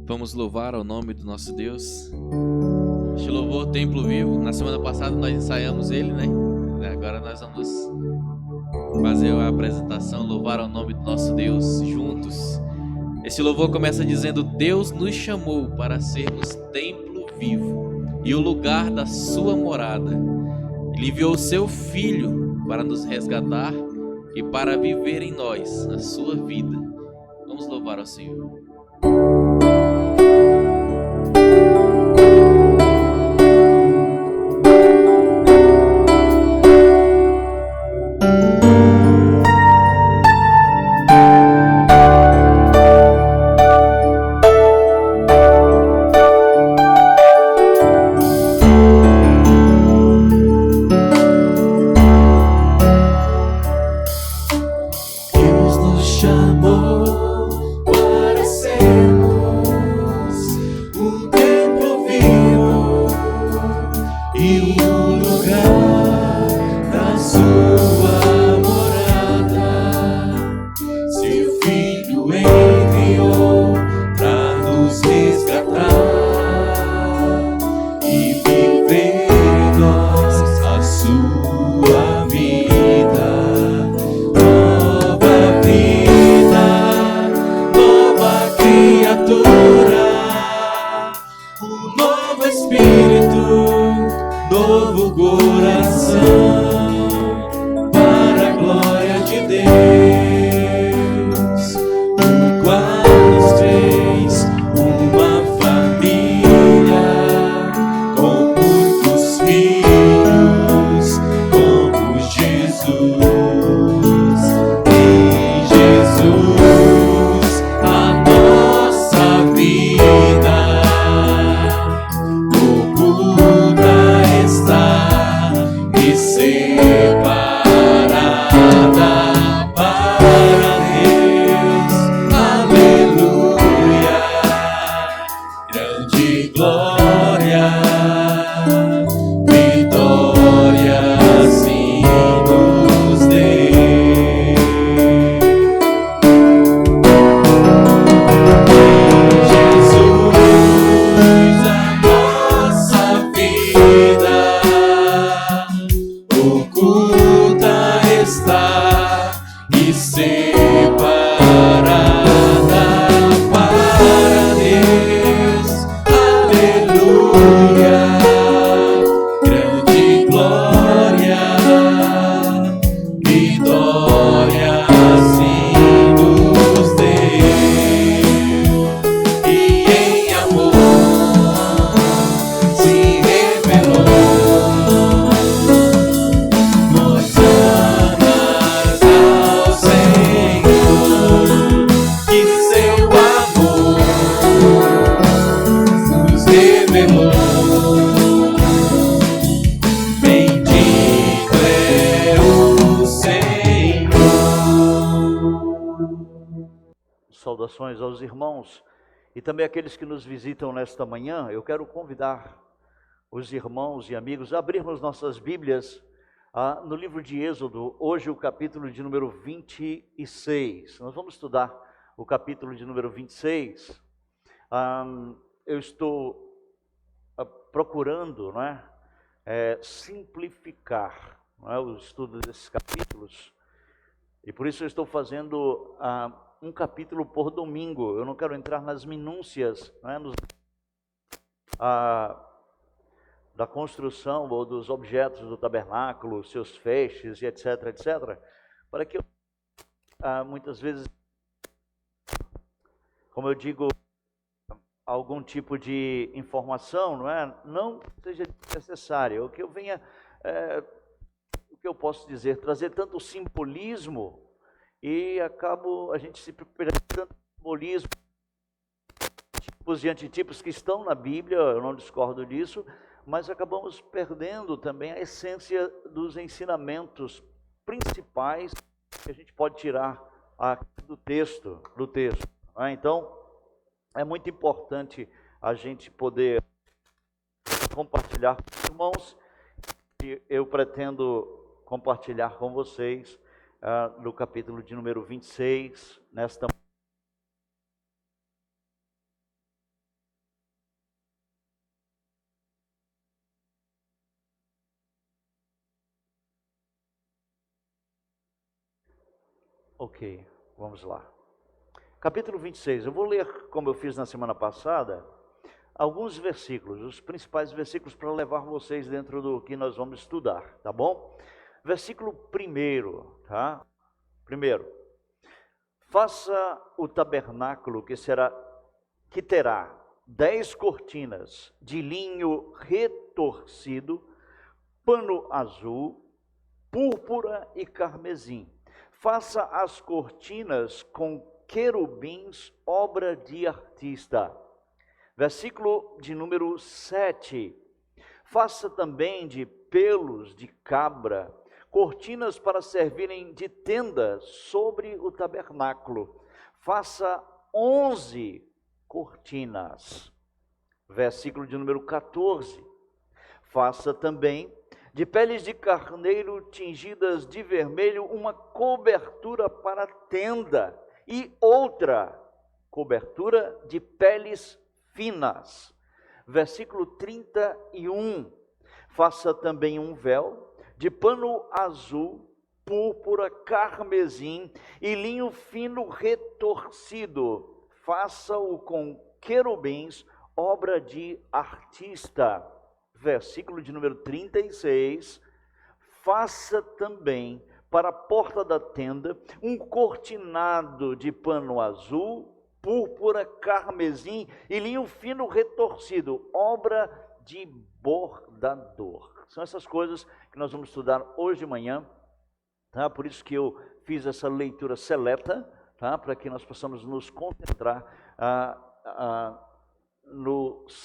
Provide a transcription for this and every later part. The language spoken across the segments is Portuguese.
Vamos louvar ao nome do nosso Deus. Este louvor Templo Vivo, na semana passada nós ensaiamos ele, né? Agora nós vamos fazer a apresentação, louvar ao nome do nosso Deus juntos. Esse louvor começa dizendo: Deus nos chamou para sermos templo vivo e o lugar da sua morada. Ele enviou o seu Filho para nos resgatar e para viver em nós a sua vida. Vamos louvar ao Senhor. Saudações aos irmãos e também aqueles que nos visitam nesta manhã. Eu quero convidar os irmãos e amigos a abrirmos nossas Bíblias no livro de Êxodo, hoje o capítulo de número 26. Nós vamos estudar o capítulo de número 26. Eu estou procurando, simplificar, o estudo desses capítulos, e por isso eu estou fazendo um capítulo por domingo. Eu não quero entrar nas minúcias da construção ou dos objetos do tabernáculo, seus feixes e etc, para que muitas vezes, como eu digo, algum tipo de informação não seja necessária. O que eu venha, o que eu posso dizer, trazer tanto simbolismo, e a gente se perdendo tanto simbolismo, tipos e antitipos que estão na Bíblia, eu não discordo disso, mas acabamos perdendo também a essência dos ensinamentos principais que a gente pode tirar do texto. Então, é muito importante a gente poder compartilhar com os irmãos, e eu pretendo compartilhar com vocês no capítulo de número 26, nesta Ok, vamos lá. Capítulo 26, eu vou ler, como eu fiz na semana passada, alguns versículos, os principais versículos para levar vocês dentro do que nós vamos estudar, tá bom? Versículo 1, tá? Primeiro, faça o tabernáculo que terá 10 cortinas de linho retorcido, pano azul, púrpura e carmesim. Faça as cortinas com querubins, obra de artista. Versículo de número 7. Faça também de pelos de cabra cortinas para servirem de tenda sobre o tabernáculo. Faça 11 cortinas. Versículo de número 14. Faça também de peles de carneiro tingidas de vermelho uma cobertura para a tenda e outra cobertura de peles finas. Versículo 31. Faça também um véu de pano azul, púrpura, carmesim e linho fino retorcido. Faça-o com querubins, obra de artista. Versículo de número 36. Faça também para a porta da tenda um cortinado de pano azul, púrpura, carmesim e linho fino retorcido, obra de bordador. São essas coisas que nós vamos estudar hoje de manhã, tá? Por isso que eu fiz essa leitura seleta, tá? Para que nós possamos nos concentrar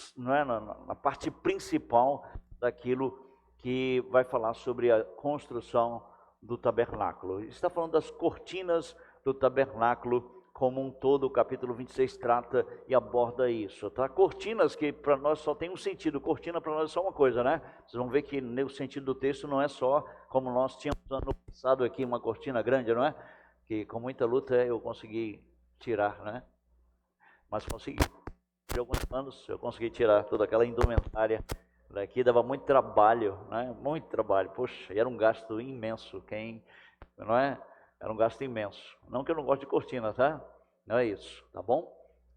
na parte principal daquilo que vai falar sobre a construção do tabernáculo. Está falando das cortinas do tabernáculo como um todo. O capítulo 26 trata e aborda isso, tá? Cortinas que para nós só tem um sentido. Cortina para nós é só uma coisa, né? Vocês vão ver que no sentido do texto não é só como nós tínhamos ano passado aqui, uma cortina grande, não é? Que com muita luta eu consegui tirar, né? Mas consegui. De alguns anos eu consegui tirar toda aquela indumentária daqui, dava muito trabalho, né? Muito trabalho, poxa, e era um gasto imenso, não é? Era um gasto imenso. Não que eu não goste de cortina, tá? Não é isso, tá bom?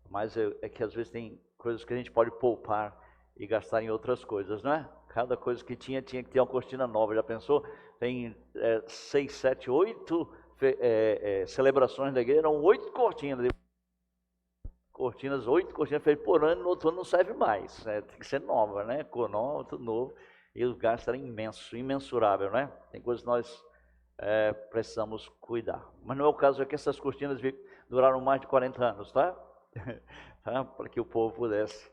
Mas é que às vezes tem coisas que a gente pode poupar e gastar em outras coisas, não é? Cada coisa que tinha que ter uma cortina nova, já pensou? Tem 6, 7, 8 celebrações da igreja, eram 8 cortinas, 8 cortinas feitas por ano, no outro ano não serve mais, né? Tem que ser nova, né? Cor nova, tudo novo, e o gasto era imenso, imensurável, né? Tem coisas que nós precisamos cuidar, mas não é o caso aqui. Essas cortinas duraram mais de 40 anos, tá? Tá? Para que o povo pudesse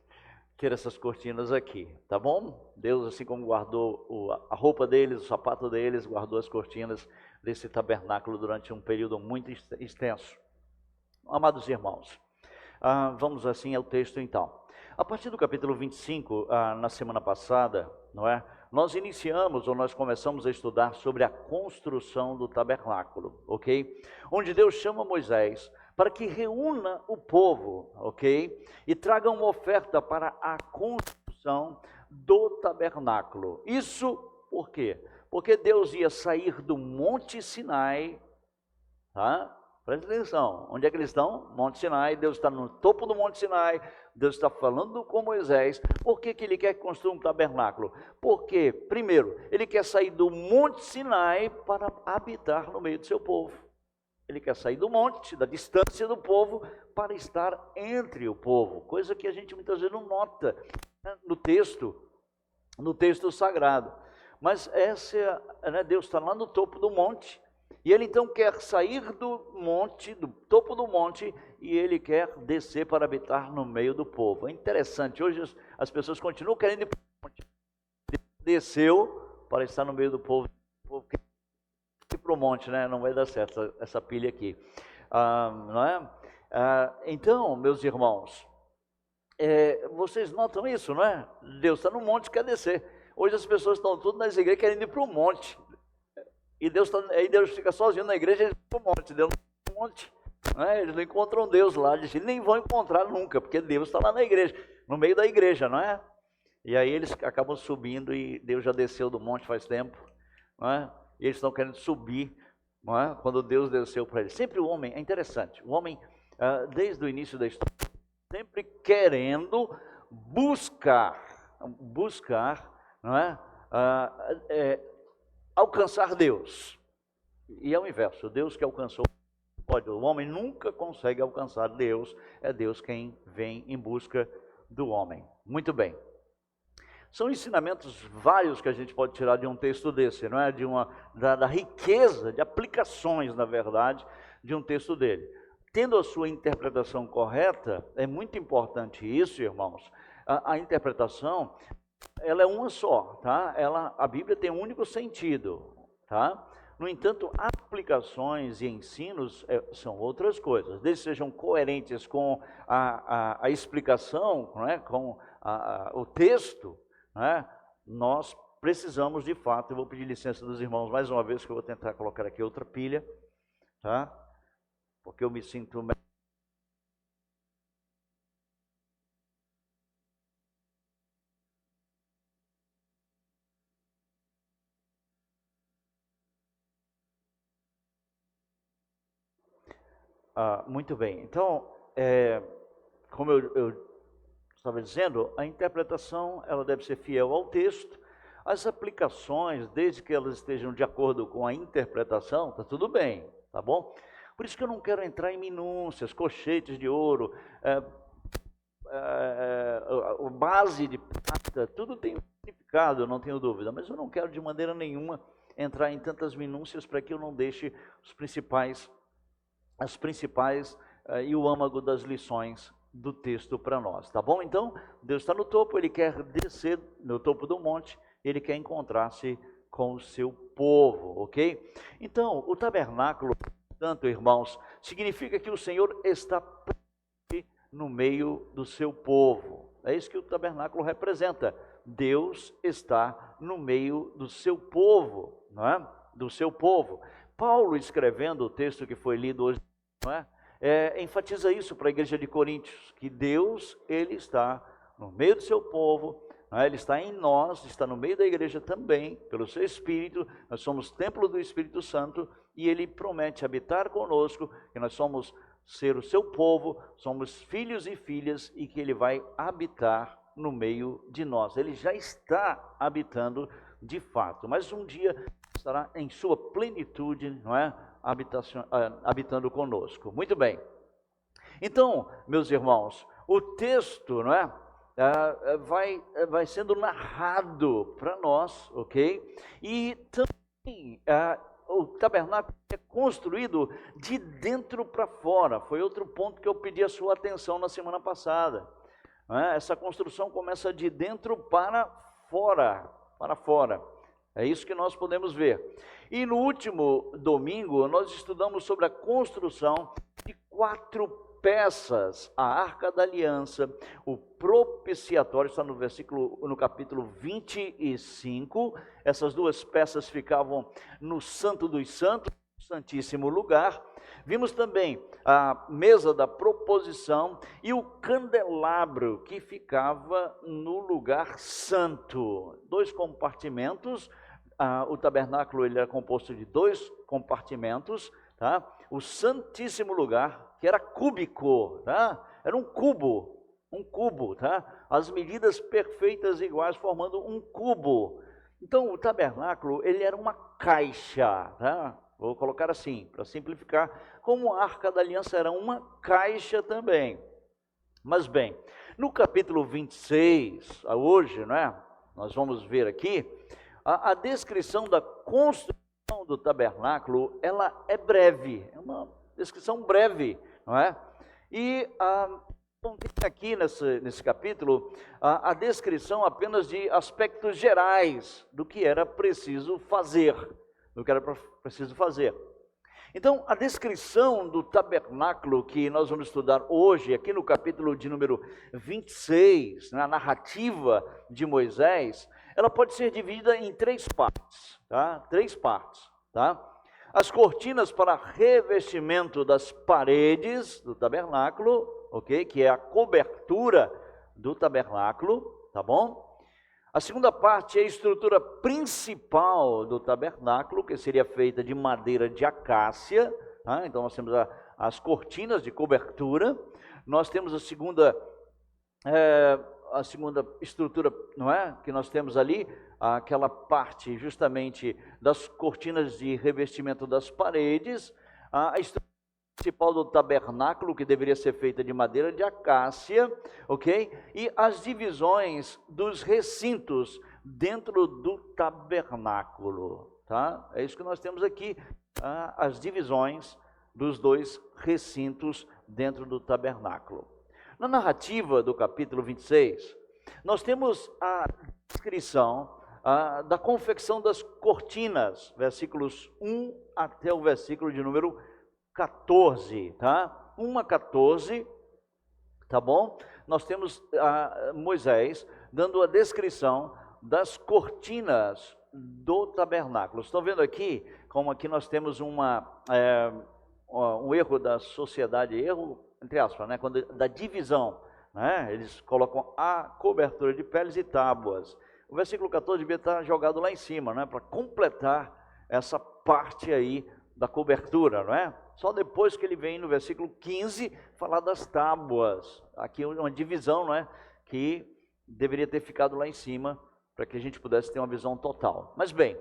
ter essas cortinas aqui, tá bom? Deus, assim como guardou a roupa deles, o sapato deles, guardou as cortinas desse tabernáculo durante um período muito extenso. Amados irmãos, vamos assim ao texto então. A partir do capítulo 25, na semana passada, não é? Nós começamos a estudar sobre a construção do tabernáculo, ok? Onde Deus chama Moisés para que reúna o povo, ok? E traga uma oferta para a construção do tabernáculo. Isso por quê? Porque Deus ia sair do Monte Sinai, tá? Presta atenção, onde é que eles estão? Monte Sinai. Deus está no topo do Monte Sinai, Deus está falando com Moisés. Por que ele quer construir um tabernáculo? Porque, primeiro, ele quer sair do Monte Sinai para habitar no meio do seu povo. Ele quer sair do monte, da distância do povo, para estar entre o povo, coisa que a gente muitas vezes não nota, né, no texto sagrado. Mas Deus está lá no topo do monte, e ele então quer sair do monte, do topo do monte, e ele quer descer para habitar no meio do povo. É interessante, hoje as pessoas continuam querendo ir para o monte. Desceu para estar no meio do povo. O povo quer ir para o monte, né? Não vai dar certo essa pilha aqui, não é? Então, meus irmãos, vocês notam isso, não é? Deus está no monte, quer descer. Hoje as pessoas estão tudo nas igrejas querendo ir para o monte. E Deus fica sozinho na igreja, eles vão para o monte. Deus não para o monte, né? Eles não encontram Deus lá, eles nem vão encontrar nunca, porque Deus está lá na igreja, no meio da igreja, não é? E aí eles acabam subindo, e Deus já desceu do monte faz tempo, não é? E eles estão querendo subir não é? Quando Deus desceu para ele. Sempre o homem, é interessante, o homem, desde o início da história, sempre querendo buscar, não é? Alcançar Deus. E é o inverso, Deus que alcançou, o homem nunca consegue alcançar Deus, é Deus quem vem em busca do homem. Muito bem. São ensinamentos vários que a gente pode tirar de um texto desse, não é? Da riqueza de aplicações, na verdade, de um texto dele. Tendo a sua interpretação correta, é muito importante isso, irmãos. A interpretação, ela é uma só, tá? A Bíblia tem um único sentido, tá? No entanto, aplicações e ensinos são outras coisas. Desde que sejam coerentes com a explicação, não é? Com o texto, não é? Nós precisamos de fato. Eu vou pedir licença dos irmãos mais uma vez, que eu vou tentar colocar aqui outra pilha, tá? Porque eu me sinto... muito bem. Então, como eu estava dizendo, a interpretação ela deve ser fiel ao texto. As aplicações, desde que elas estejam de acordo com a interpretação, está tudo bem, tá bom? Por isso que eu não quero entrar em minúcias, colchetes de ouro, base de prata, tudo tem um significado, eu não tenho dúvida, mas eu não quero de maneira nenhuma entrar em tantas minúcias para que eu não deixe as principais e o âmago das lições do texto para nós, tá bom? Então, Deus está no topo, Ele quer descer no topo do monte, Ele quer encontrar-se com o seu povo, ok? Então, o tabernáculo, portanto, irmãos, significa que o Senhor está no meio do seu povo. É isso que o tabernáculo representa. Deus está no meio do seu povo, não é? Do seu povo. Paulo, escrevendo o texto que foi lido hoje, não é? Enfatiza isso para a igreja de Coríntios, que Deus, Ele está no meio do seu povo, não é? Ele está em nós, está no meio da igreja também, pelo seu Espírito. Nós somos templo do Espírito Santo e Ele promete habitar conosco, que nós somos ser o seu povo, somos filhos e filhas e que Ele vai habitar no meio de nós. Ele já está habitando de fato, mas um dia estará em sua plenitude, não é? Habitando conosco. Muito bem. Então, meus irmãos, o texto, não é? Vai sendo narrado para nós, ok? E também o tabernáculo é construído de dentro para fora. Foi outro ponto que eu pedi a sua atenção na semana passada. Não é? Essa construção começa de dentro para fora, É isso que nós podemos ver. E no último domingo, nós estudamos sobre a construção de 4 peças: a Arca da Aliança, o propiciatório, está no capítulo 25. Essas 2 peças ficavam no Santo dos Santos, no Santíssimo Lugar. Vimos também a mesa da proposição e o candelabro que ficava no lugar santo. 2 compartimentos. O tabernáculo ele era composto de 2 compartimentos, tá? O Santíssimo Lugar, que era cúbico, tá? Era um cubo, tá? As medidas perfeitas iguais, formando um cubo. Então, o tabernáculo, ele era uma caixa, tá? Vou colocar assim, para simplificar, como a Arca da Aliança era uma caixa também. Mas bem, no capítulo 26, hoje, não é? Nós vamos ver aqui, a descrição da construção do tabernáculo, ela é breve, é uma descrição breve, não é? E contém aqui nesse capítulo a descrição apenas de aspectos gerais do que era preciso fazer, Então, a descrição do tabernáculo que nós vamos estudar hoje, aqui no capítulo de número 26, na narrativa de Moisés, ela pode ser dividida em 3 partes, tá? 3 partes, tá? As cortinas para revestimento das paredes do tabernáculo, ok? Que é a cobertura do tabernáculo, tá bom? A segunda parte é a estrutura principal do tabernáculo, que seria feita de madeira de acácia. Tá? Então nós temos as cortinas de cobertura. Nós temos a segunda estrutura, não é? Que nós temos ali, aquela parte justamente das cortinas de revestimento das paredes. A estrutura principal do tabernáculo, que deveria ser feita de madeira de acácia, ok? E as divisões dos recintos dentro do tabernáculo, tá? É isso que nós temos aqui, as divisões dos dois recintos dentro do tabernáculo. Na narrativa do capítulo 26, nós temos a descrição da confecção das cortinas, versículos 1 até o versículo de número 14, tá? 1 a 14, tá bom? Nós temos Moisés dando a descrição das cortinas do tabernáculo. Estão vendo aqui, como aqui nós temos um erro da sociedade, erro entre aspas, né? Da divisão, né? Eles colocam a cobertura de peles e tábuas. O versículo 14 devia estar jogado lá em cima, né? Para completar essa parte aí da cobertura, não é? Só depois que ele vem no versículo 15 falar das tábuas. Aqui uma divisão, não é? Que deveria ter ficado lá em cima para que a gente pudesse ter uma visão total. Mas bem,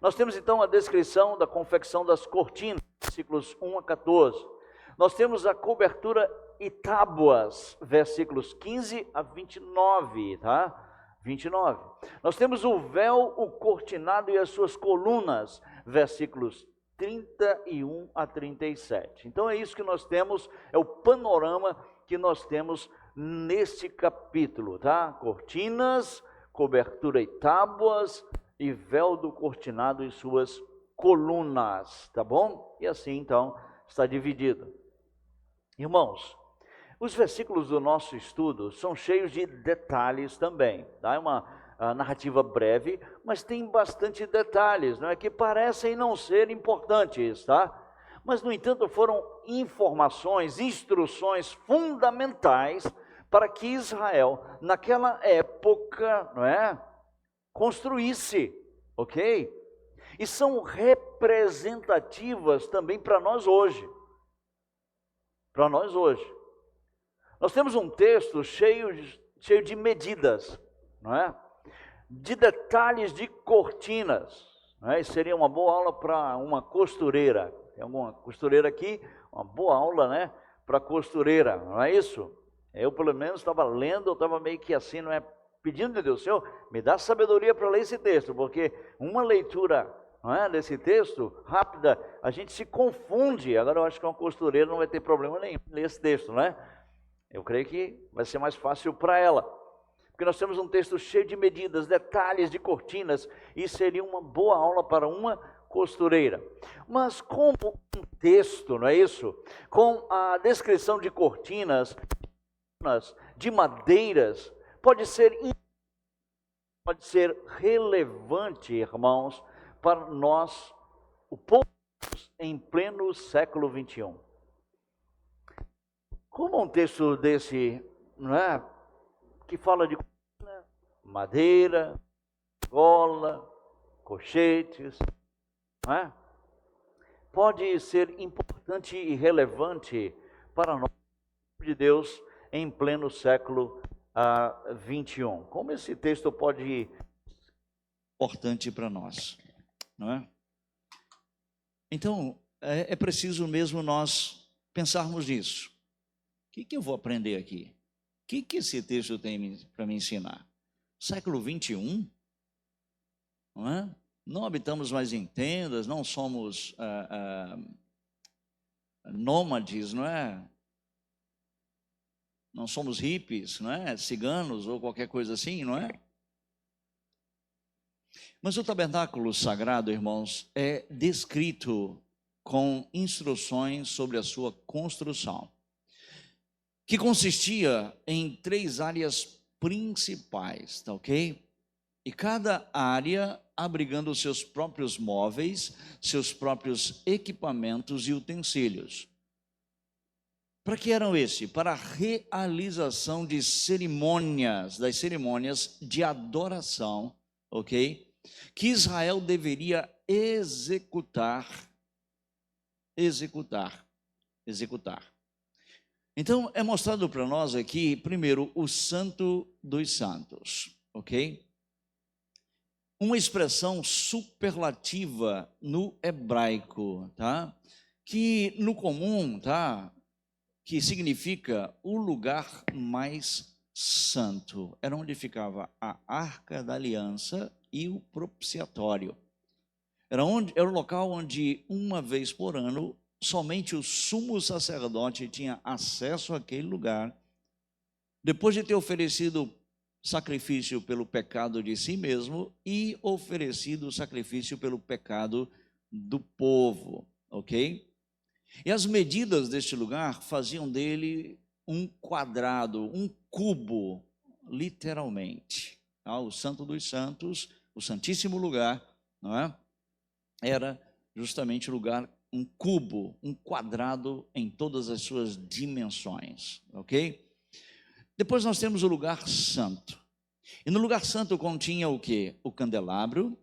nós temos então a descrição da confecção das cortinas, versículos 1 a 14. Nós temos a cobertura e tábuas, versículos 15 a 29, tá? 29. Nós temos o véu, o cortinado e as suas colunas, versículos 31 a 37. Então é isso que nós temos, é o panorama que nós temos neste capítulo, tá? Cortinas, cobertura e tábuas e véu do cortinado e suas colunas, tá bom? E assim então está dividido. Irmãos, os versículos do nosso estudo são cheios de detalhes também, tá? É uma narrativa breve, mas tem bastante detalhes, não é? Que parecem não ser importantes, tá? Mas, no entanto, foram informações, instruções fundamentais para que Israel, naquela época, não é? Construísse, ok? E são representativas também para nós hoje. Para nós hoje. Nós temos um texto cheio de medidas, não é? De detalhes de cortinas, não é? Isso seria uma boa aula para uma costureira. Tem alguma costureira aqui? Uma boa aula, né? Para costureira, não é isso? Eu, pelo menos, estava lendo, eu estava meio que assim, não é? Pedindo de Deus, Senhor, me dá sabedoria para ler esse texto, porque uma leitura, não é, desse texto, rápida, a gente se confunde. Agora eu acho que uma costureira não vai ter problema nenhum em ler esse texto, não é? Eu creio que vai ser mais fácil para ela, porque nós temos um texto cheio de medidas, detalhes de cortinas, e seria uma boa aula para uma costureira. Mas como um texto, não é isso? Com a descrição de cortinas, de madeiras, pode ser relevante, irmãos, para nós, o povo em pleno século 21. Como um texto desse, não é, que fala de madeira, gola, colchetes, não é? Pode ser importante e relevante para nós, de Deus, em pleno século 21. Como esse texto pode ser importante para nós, não é? Então, é preciso mesmo nós pensarmos nisso. O que eu vou aprender aqui? O que esse texto tem para me ensinar? Século 21, não é? Não habitamos mais em tendas, não somos nômades, não é? Não somos hippies, não é? Ciganos ou qualquer coisa assim, não é? Mas o tabernáculo sagrado, irmãos, é descrito com instruções sobre a sua construção, que consistia em 3 áreas principais, tá ok? E cada área abrigando os seus próprios móveis, seus próprios equipamentos e utensílios. Para que eram esse? Para a realização de cerimônias, das cerimônias de adoração, ok? Que Israel deveria executar. Então, é mostrado para nós aqui, primeiro, o Santo dos Santos, ok? Uma expressão superlativa no hebraico, tá? Que no comum, tá? Que significa o lugar mais santo. Era onde ficava a Arca da Aliança e o propiciatório. Era o local onde, uma vez por ano, somente o sumo sacerdote tinha acesso àquele lugar, depois de ter oferecido sacrifício pelo pecado de si mesmo e oferecido sacrifício pelo pecado do povo, ok? E as medidas deste lugar faziam dele um quadrado, um cubo, literalmente. Tá? O Santo dos Santos, o Santíssimo Lugar, não é? Era justamente o lugar, um cubo, um quadrado em todas as suas dimensões, ok? Depois nós temos o lugar santo. E no lugar santo continha o quê? O candelabro,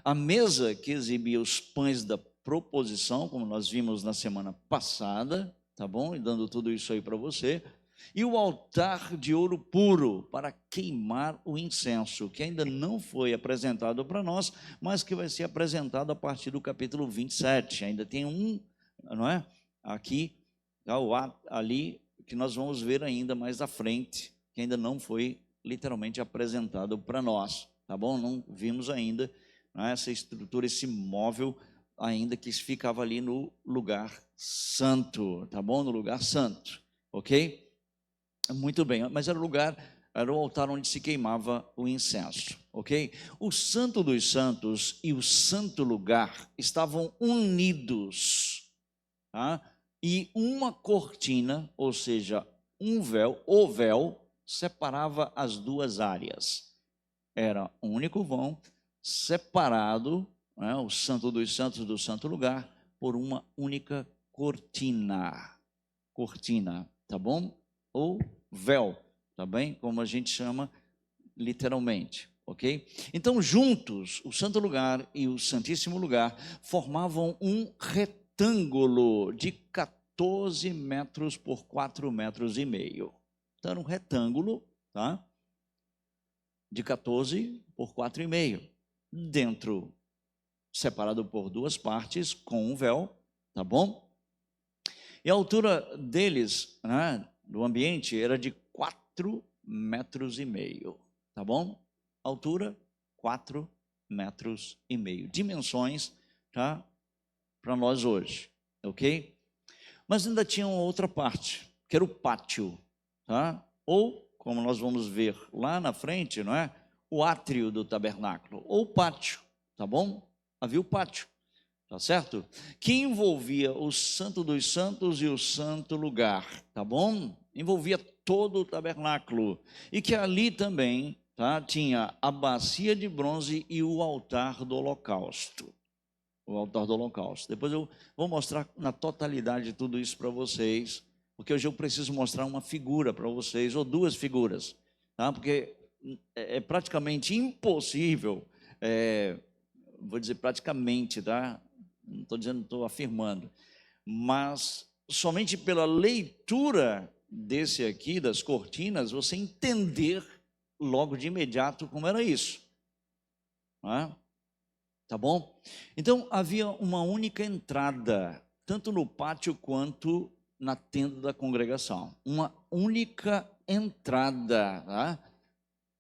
a mesa que exibia os pães da proposição, como nós vimos na semana passada, tá bom? E dando tudo isso aí para você. E o altar de ouro puro para queimar o incenso, que ainda não foi apresentado para nós, mas que vai ser apresentado a partir do capítulo 27. Ainda tem um, não é? Aqui, ali, que nós vamos ver ainda mais à frente, que ainda não foi literalmente apresentado para nós, tá bom? Não vimos ainda, não é? Essa estrutura, esse móvel ainda que ficava ali no lugar santo, tá bom? No lugar santo, ok? Muito bem, mas era o altar onde se queimava o incenso, ok? O Santo dos Santos e o Santo Lugar estavam unidos, tá? E uma cortina, ou seja, um véu, o véu, separava as duas áreas. Era um único vão, separado, né, o Santo dos Santos do Santo Lugar, por uma única cortina, tá bom? Ou véu, tá bem? Como a gente chama literalmente, ok? Então, juntos, o Santo Lugar e o Santíssimo Lugar formavam um retângulo de 14 metros por 4 metros e meio. Então, era um retângulo, tá? De 14 por 4,5. Dentro, separado por duas partes, com um véu, tá bom? E a altura deles, né, do ambiente, era de 4,5 metros, tá bom? Altura, 4,5 metros. Dimensões, tá? Para nós hoje, ok? Mas ainda tinha uma outra parte, que era o pátio, tá? Ou, como nós vamos ver lá na frente, não é? O átrio do tabernáculo, ou pátio, tá bom? Havia o pátio, tá certo? Que envolvia o Santo dos Santos e o Santo Lugar, tá bom? Envolvia todo o tabernáculo. E que ali também, tá? Tinha a bacia de bronze e o altar do holocausto. O altar do holocausto. Depois eu vou mostrar na totalidade tudo isso para vocês, porque hoje eu preciso mostrar uma figura para vocês, ou duas figuras, tá? Porque é praticamente impossível, vou dizer praticamente, tá? Não estou dizendo, estou afirmando, mas somente pela leitura desse aqui, das cortinas, você entender logo de imediato como era isso, não é? Tá bom? Então, havia uma única entrada, tanto no pátio quanto na tenda da congregação. Uma única entrada, tá?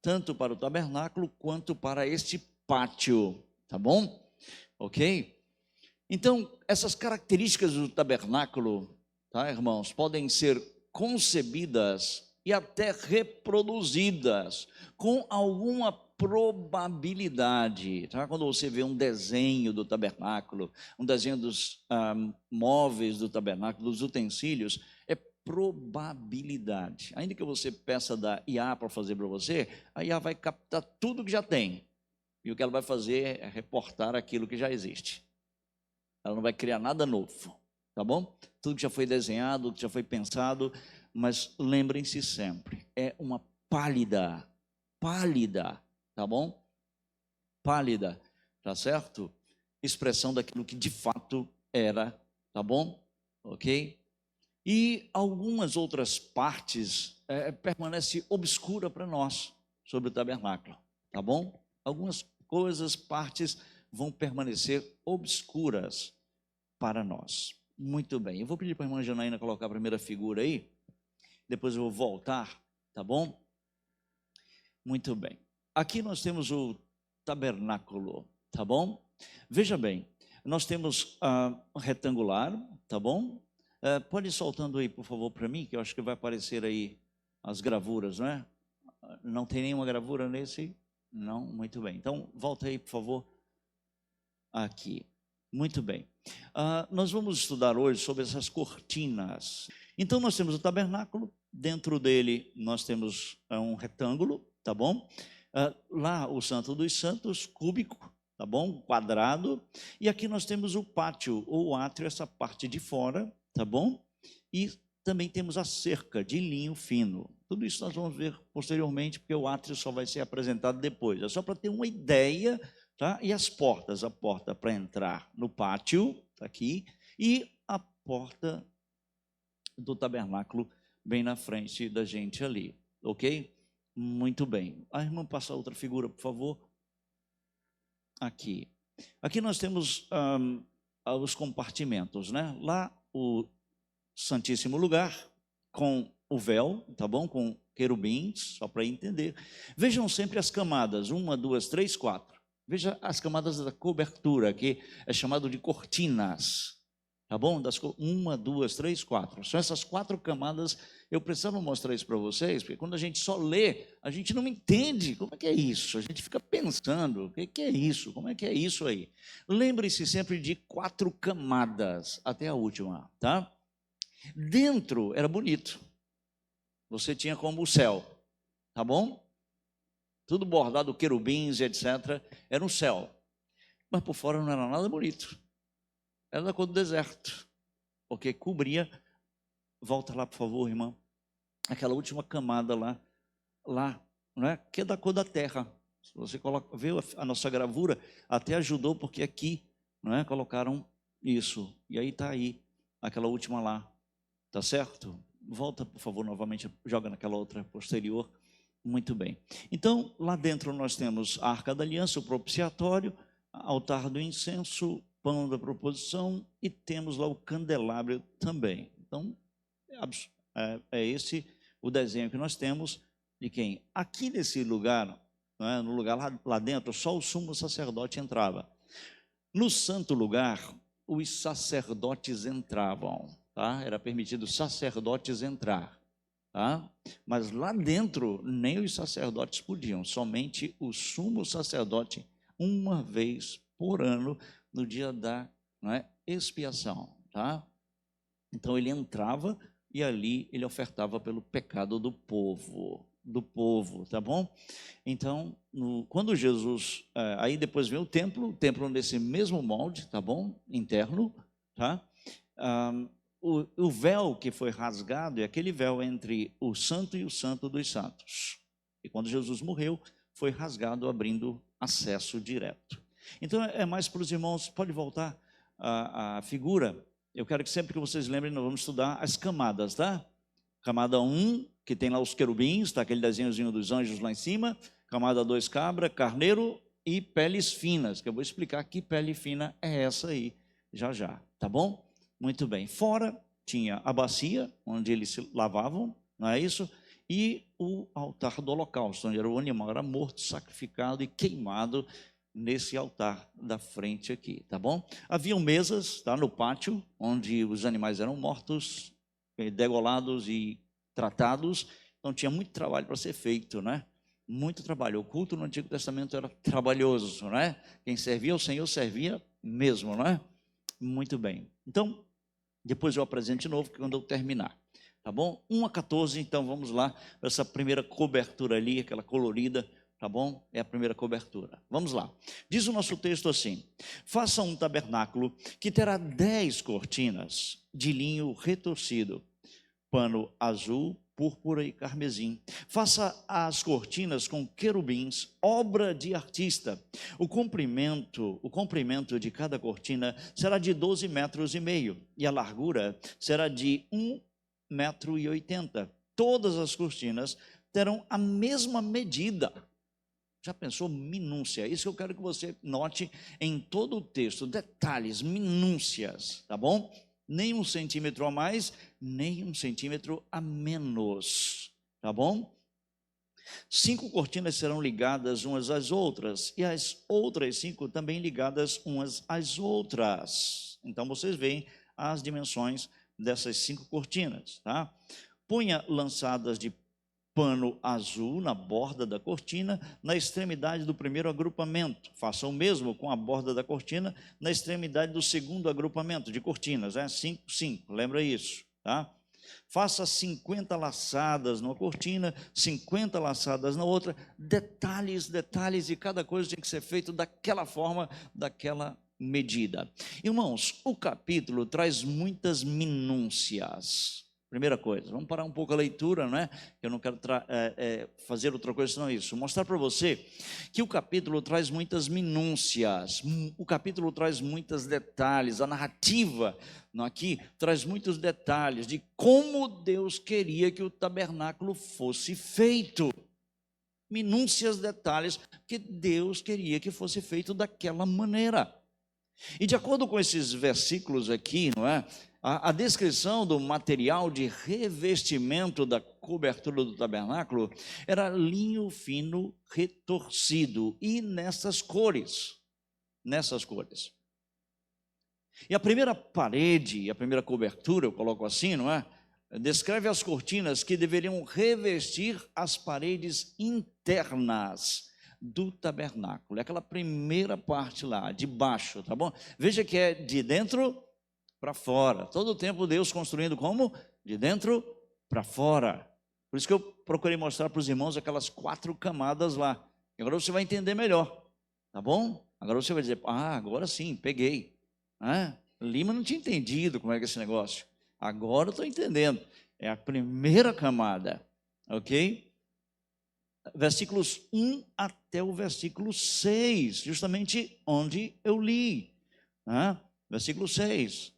Tanto para o tabernáculo quanto para este pátio, tá bom? Ok? Então, essas características do tabernáculo, tá, irmãos, podem ser concebidas e até reproduzidas com alguma probabilidade, tá? Quando você vê um desenho do tabernáculo, um desenho dos móveis do tabernáculo, dos utensílios, é probabilidade. Ainda que você peça da IA para fazer para você, a IA vai captar tudo que já tem, e o que ela vai fazer é reportar aquilo que já existe. Ela não vai criar nada novo, tá bom? Tudo que já foi desenhado, que já foi pensado, mas lembrem-se sempre, é uma pálida, tá bom? Pálida, tá certo? Expressão daquilo que de fato era, tá bom? Ok? E algumas outras partes permanecem obscura para nós sobre o tabernáculo, tá bom? Algumas coisas, partes vão permanecer obscuras para nós. Muito bem, eu vou pedir para a irmã Janaína colocar a primeira figura aí, depois eu vou voltar, tá bom? Muito bem, aqui nós temos o tabernáculo, tá bom? Veja bem, nós temos retangular, tá bom? Pode ir soltando aí, por favor, para mim, que eu acho que vai aparecer aí as gravuras, não é? Não tem nenhuma gravura nesse? Não? Muito bem. Então, volta aí, por favor. Aqui. Muito bem. Nós vamos estudar hoje sobre essas cortinas. Então, nós temos o tabernáculo. Dentro dele, nós temos um retângulo, tá bom? Lá, o Santo dos Santos, cúbico, tá bom? Quadrado. E aqui nós temos o pátio, ou átrio, essa parte de fora, tá bom? E também temos a cerca de linho fino. Tudo isso nós vamos ver posteriormente, porque o átrio só vai ser apresentado depois. É só para ter uma ideia, tá? E as portas, a porta para entrar no pátio, tá aqui, e a porta do tabernáculo bem na frente da gente ali, ok? Muito bem. A irmã passa outra figura, por favor. Aqui. Aqui nós temos os compartimentos, né? Lá o Santíssimo Lugar, com o véu, tá bom? Com querubins, só para entender. Vejam sempre as camadas, 1, 2, 3, 4. Veja as camadas da cobertura, que é chamado de cortinas, tá bom? 1, 2, 3, 4. São essas 4 camadas. Eu precisava mostrar isso para vocês, porque quando a gente só lê, a gente não entende como é que é isso. A gente fica pensando, o que é isso? Como é que é isso aí? Lembre-se sempre de 4 camadas, até a última, tá? Dentro era bonito. Você tinha como o céu, tá bom? Tudo bordado, querubins, etc. Era um céu. Mas por fora não era nada bonito. Era da cor do deserto. Porque cobria, volta lá por favor, irmã, aquela última camada lá, não é? Que é da cor da terra. Se você vê a nossa gravura, até ajudou, porque aqui, não é? Colocaram isso. E aí está aí, aquela última lá. Tá certo? Volta, por favor, novamente, joga naquela outra posterior. Muito bem. Então, lá dentro nós temos a Arca da Aliança, o propiciatório, altar do incenso, pão da proposição e temos lá o candelabro também. Então, é esse o desenho que nós temos de quem? Aqui nesse lugar, né, no lugar lá dentro, só o sumo sacerdote entrava. No santo lugar, os sacerdotes entravam. Tá? Era permitido sacerdotes entrar, tá? Mas lá dentro nem os sacerdotes podiam, somente o sumo sacerdote uma vez por ano no dia da, não é, expiação, tá? Então ele entrava e ali ele ofertava pelo pecado do povo, tá bom? Então, quando Jesus, aí depois vem o templo nesse mesmo molde, tá bom? Interno, tá? O véu que foi rasgado é aquele véu entre o santo e o santo dos santos. E quando Jesus morreu, foi rasgado, abrindo acesso direto. Então, é mais para os irmãos, pode voltar a figura. Eu quero que sempre que vocês lembrem, nós vamos estudar as camadas, tá? Camada 1, que tem lá os querubins, tá? Aquele desenhozinho dos anjos lá em cima. Camada 2, cabra, carneiro e peles finas, que eu vou explicar que pele fina é essa aí, já, tá bom? Muito bem. Fora tinha a bacia, onde eles se lavavam, não é isso? E o altar do holocausto, onde o animal era morto, sacrificado e queimado nesse altar da frente aqui, tá bom? Haviam mesas, tá, no pátio, onde os animais eram mortos, degolados e tratados. Então tinha muito trabalho para ser feito, né? Muito trabalho. O culto no Antigo Testamento era trabalhoso, né? Quem servia ao Senhor servia mesmo, não é? Muito bem. Então, depois eu apresento de novo quando eu terminar, tá bom? 1 a 14, então vamos lá, essa primeira cobertura ali, aquela colorida, tá bom? É a primeira cobertura. Vamos lá. Diz o nosso texto assim: faça um tabernáculo que terá 10 cortinas de linho retorcido, pano azul, púrpura e carmesim. Faça as cortinas com querubins, obra de artista. O comprimento de cada cortina será de 12 metros e meio, e a largura será de 1,80 m. Todas as cortinas terão a mesma medida. Já pensou? Minúcia. Isso que eu quero que você note em todo o texto. Detalhes, minúcias, tá bom? Nem 1 centímetro a mais, nem 1 centímetro a menos, tá bom? 5 cortinas serão ligadas umas às outras, e as outras 5 também ligadas umas às outras. Então, vocês veem as dimensões dessas 5 cortinas, tá? Ponha lançadas de pano azul na borda da cortina, na extremidade do primeiro agrupamento. Faça o mesmo com a borda da cortina, na extremidade do segundo agrupamento de cortinas, 5, 5, lembra isso, tá? Faça 50 laçadas numa cortina, 50 laçadas na outra, detalhes, e cada coisa tem que ser feito daquela forma, daquela medida. Irmãos, o capítulo traz muitas minúcias. Primeira coisa, vamos parar um pouco a leitura, né? Eu não quero fazer outra coisa senão isso. Mostrar para você que o capítulo traz muitas minúcias, o capítulo traz muitos detalhes, a narrativa aqui traz muitos detalhes de como Deus queria que o tabernáculo fosse feito. Minúcias, detalhes, que Deus queria que fosse feito daquela maneira. E de acordo com esses versículos aqui, não é? A descrição do material de revestimento da cobertura do tabernáculo era linho fino retorcido e nessas cores. E a primeira parede, a primeira cobertura, eu coloco assim, não é? Descreve as cortinas que deveriam revestir as paredes internas do tabernáculo. É aquela primeira parte lá, de baixo, tá bom? Veja que é de dentro para fora. Todo o tempo Deus construindo como? De dentro para fora. Por isso que eu procurei mostrar para os irmãos aquelas 4 camadas lá. E agora você vai entender melhor, tá bom? Agora você vai dizer, agora sim, peguei. Lima não tinha entendido como é que é esse negócio. Agora eu estou entendendo. É a primeira camada, ok? Versículos 1 até o versículo 6, justamente onde eu li. Versículo 6.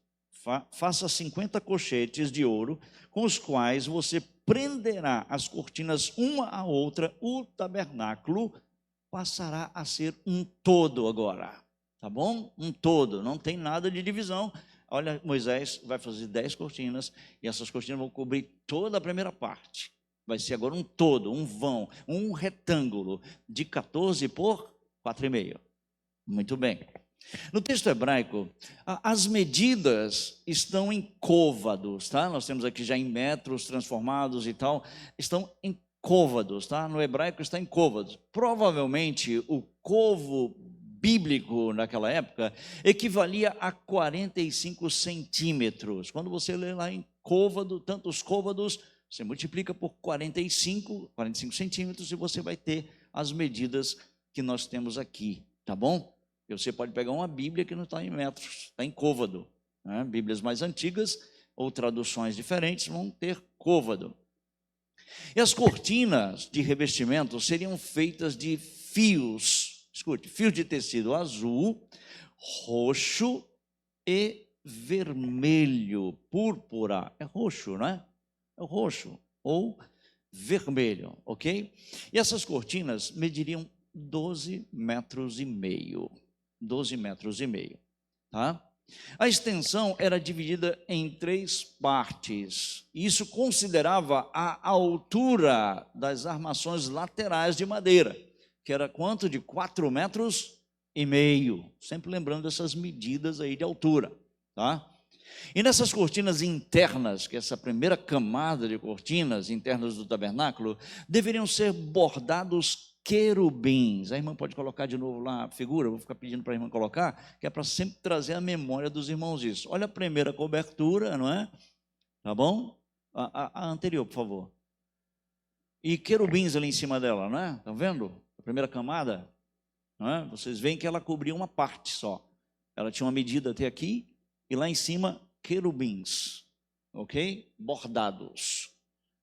Faça 50 colchetes de ouro, com os quais você prenderá as cortinas uma à outra. O tabernáculo passará a ser um todo agora, tá bom? Um todo, não tem nada de divisão. Olha, Moisés vai fazer 10 cortinas, e essas cortinas vão cobrir toda a primeira parte. Vai ser agora um todo, um vão, um retângulo de 14 por 4,5. Muito bem. No texto hebraico, as medidas estão em côvados, tá? Nós temos aqui já em metros transformados e tal, estão em côvados, tá? No hebraico está em côvados. Provavelmente o côvado bíblico naquela época equivalia a 45 centímetros. Quando você lê lá em côvado, tantos côvados, você multiplica por 45 centímetros e você vai ter as medidas que nós temos aqui, tá bom? E você pode pegar uma Bíblia que não está em metros, está em côvado, né? Bíblias mais antigas ou traduções diferentes vão ter côvado. E as cortinas de revestimento seriam feitas de fios, escute, fios de tecido azul, roxo e vermelho, púrpura, é roxo, não é? É roxo ou vermelho, ok? E essas cortinas mediriam 12 metros e meio. 12 metros e meio, tá? A extensão era dividida em 3 partes. Isso considerava a altura das armações laterais de madeira, que era quanto? De 4 metros e meio. Sempre lembrando essas medidas aí de altura, tá? E nessas cortinas internas, que é essa primeira camada de cortinas internas do tabernáculo, deveriam ser bordados querubins. A irmã pode colocar de novo lá a figura, vou ficar pedindo para a irmã colocar, que é para sempre trazer a memória dos irmãos isso. Olha a primeira cobertura, não é? Tá bom? A anterior, por favor. E querubins ali em cima dela, não é? Estão vendo? a primeira camada, não é? Vocês veem que ela cobria uma parte só. Ela tinha uma medida até aqui, e lá em cima, querubins, ok? Bordados.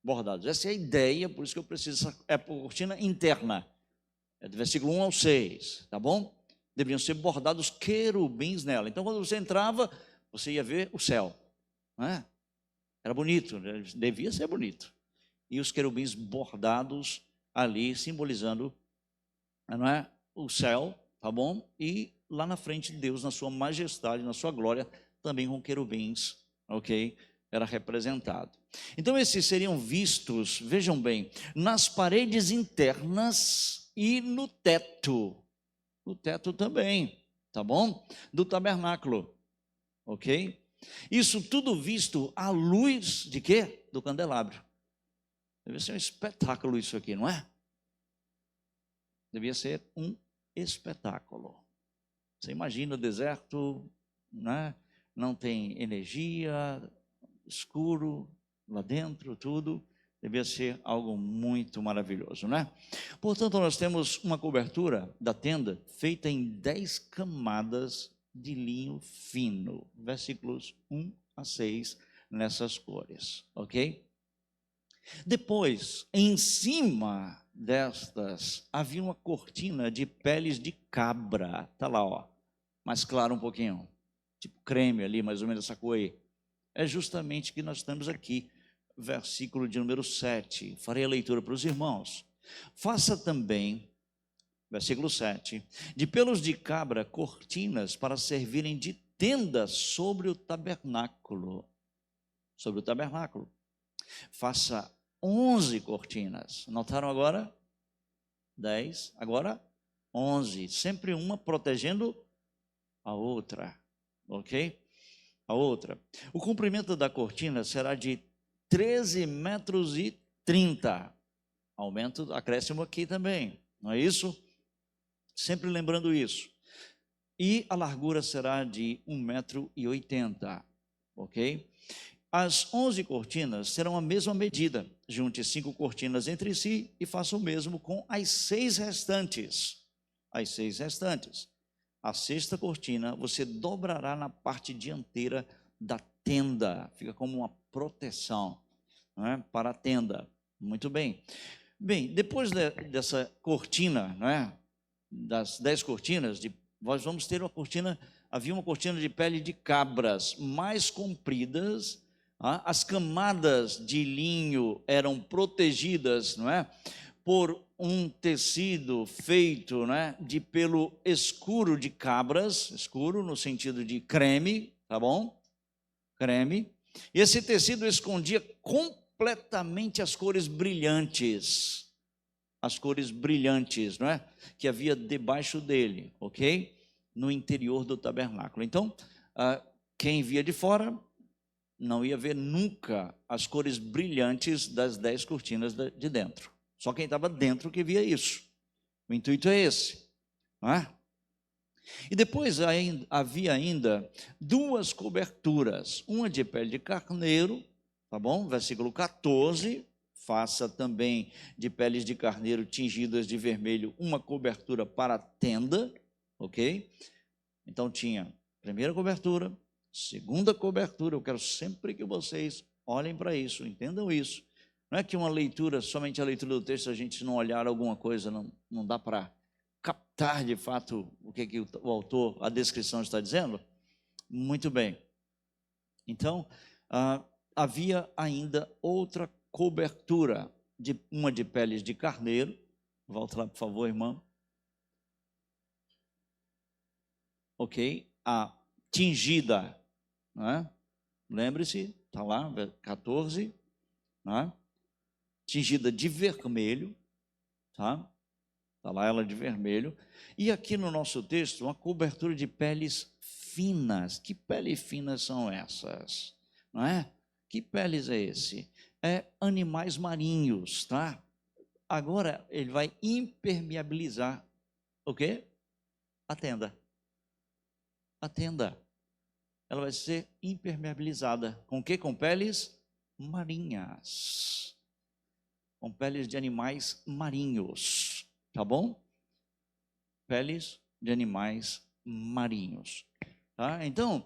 Bordados. Essa é a ideia, por isso que eu preciso, é a cortina interna. É do versículo 1 ao 6, tá bom? Deveriam ser bordados querubins nela. Então, quando você entrava, você ia ver o céu, não é? Era bonito, devia ser bonito. E os querubins bordados ali, simbolizando, não é, o céu, tá bom? E lá na frente de Deus, na sua majestade, na sua glória, também com querubins, ok? Era representado. Então esses seriam vistos, vejam bem, nas paredes internas e no teto também, tá bom? Do tabernáculo, ok? Isso tudo visto à luz de quê? Do candelabro. Deve ser um espetáculo isso aqui, não é? Devia ser um espetáculo. Você imagina o deserto, né? Não tem energia, escuro lá dentro, tudo. Devia ser algo muito maravilhoso, né? Portanto, nós temos uma cobertura da tenda feita em 10 camadas de linho fino. Versículos 1 a 6, nessas cores, ok? Depois, em cima destas, havia uma cortina de peles de cabra. Está lá, ó, mais claro um pouquinho, tipo creme ali, mais ou menos essa cor aí. É justamente o que nós temos aqui, versículo de número 7. Farei a leitura para os irmãos. Faça também, versículo 7, de pelos de cabra cortinas para servirem de tenda sobre o tabernáculo. Sobre o tabernáculo. Faça 11 cortinas. Notaram agora? 10, agora 11. Sempre uma protegendo a outra, ok? A outra. O comprimento da cortina será de 13,30 metros. Aumento, acréscimo aqui também, não é isso? Sempre lembrando isso. E a largura será de 1,80 m, ok? As 11 cortinas serão a mesma medida. Junte 5 cortinas entre si e faça o mesmo com as 6 restantes. As 6 restantes. A sexta cortina você dobrará na parte dianteira da tenda. Fica como uma proteção, não é? Para a tenda. Muito bem. Bem, depois dessa cortina, não é? Das 10 cortinas, nós vamos ter uma cortina. Havia uma cortina de pele de cabras mais compridas. As camadas de linho eram protegidas, não é? Por um tecido feito, né, de pelo escuro de cabras, escuro no sentido de creme, tá bom? Creme. E esse tecido escondia completamente as cores brilhantes, não é? Que havia debaixo dele, ok? No interior do tabernáculo. Então, quem via de fora não ia ver nunca as cores brilhantes das 10 cortinas de dentro. Só quem estava dentro que via isso. O intuito é esse, não é? E depois havia ainda 2 coberturas, uma de pele de carneiro, tá bom? Versículo 14, faça também de peles de carneiro tingidas de vermelho uma cobertura para a tenda, ok? Então tinha primeira cobertura, segunda cobertura. Eu quero sempre que vocês olhem para isso, entendam isso. Não é que uma leitura, somente a leitura do texto, a gente não olhar alguma coisa, não dá para captar de fato o que o autor, a descrição está dizendo? Muito bem. Então, havia ainda outra cobertura, uma de peles de carneiro. Volta lá, por favor, irmão. Ok? A tingida, não é? Lembre-se, está lá, 14, não é? Tingida de vermelho, tá? Está lá ela de vermelho. E aqui no nosso texto, uma cobertura de peles finas. Que peles finas são essas? Não é? Que peles é esse? É animais marinhos, tá? Agora ele vai impermeabilizar o quê? A tenda. A tenda. Ela vai ser impermeabilizada. Com o quê? Com peles marinhas. Com peles de animais marinhos, tá bom? peles de animais marinhos. Tá? Então,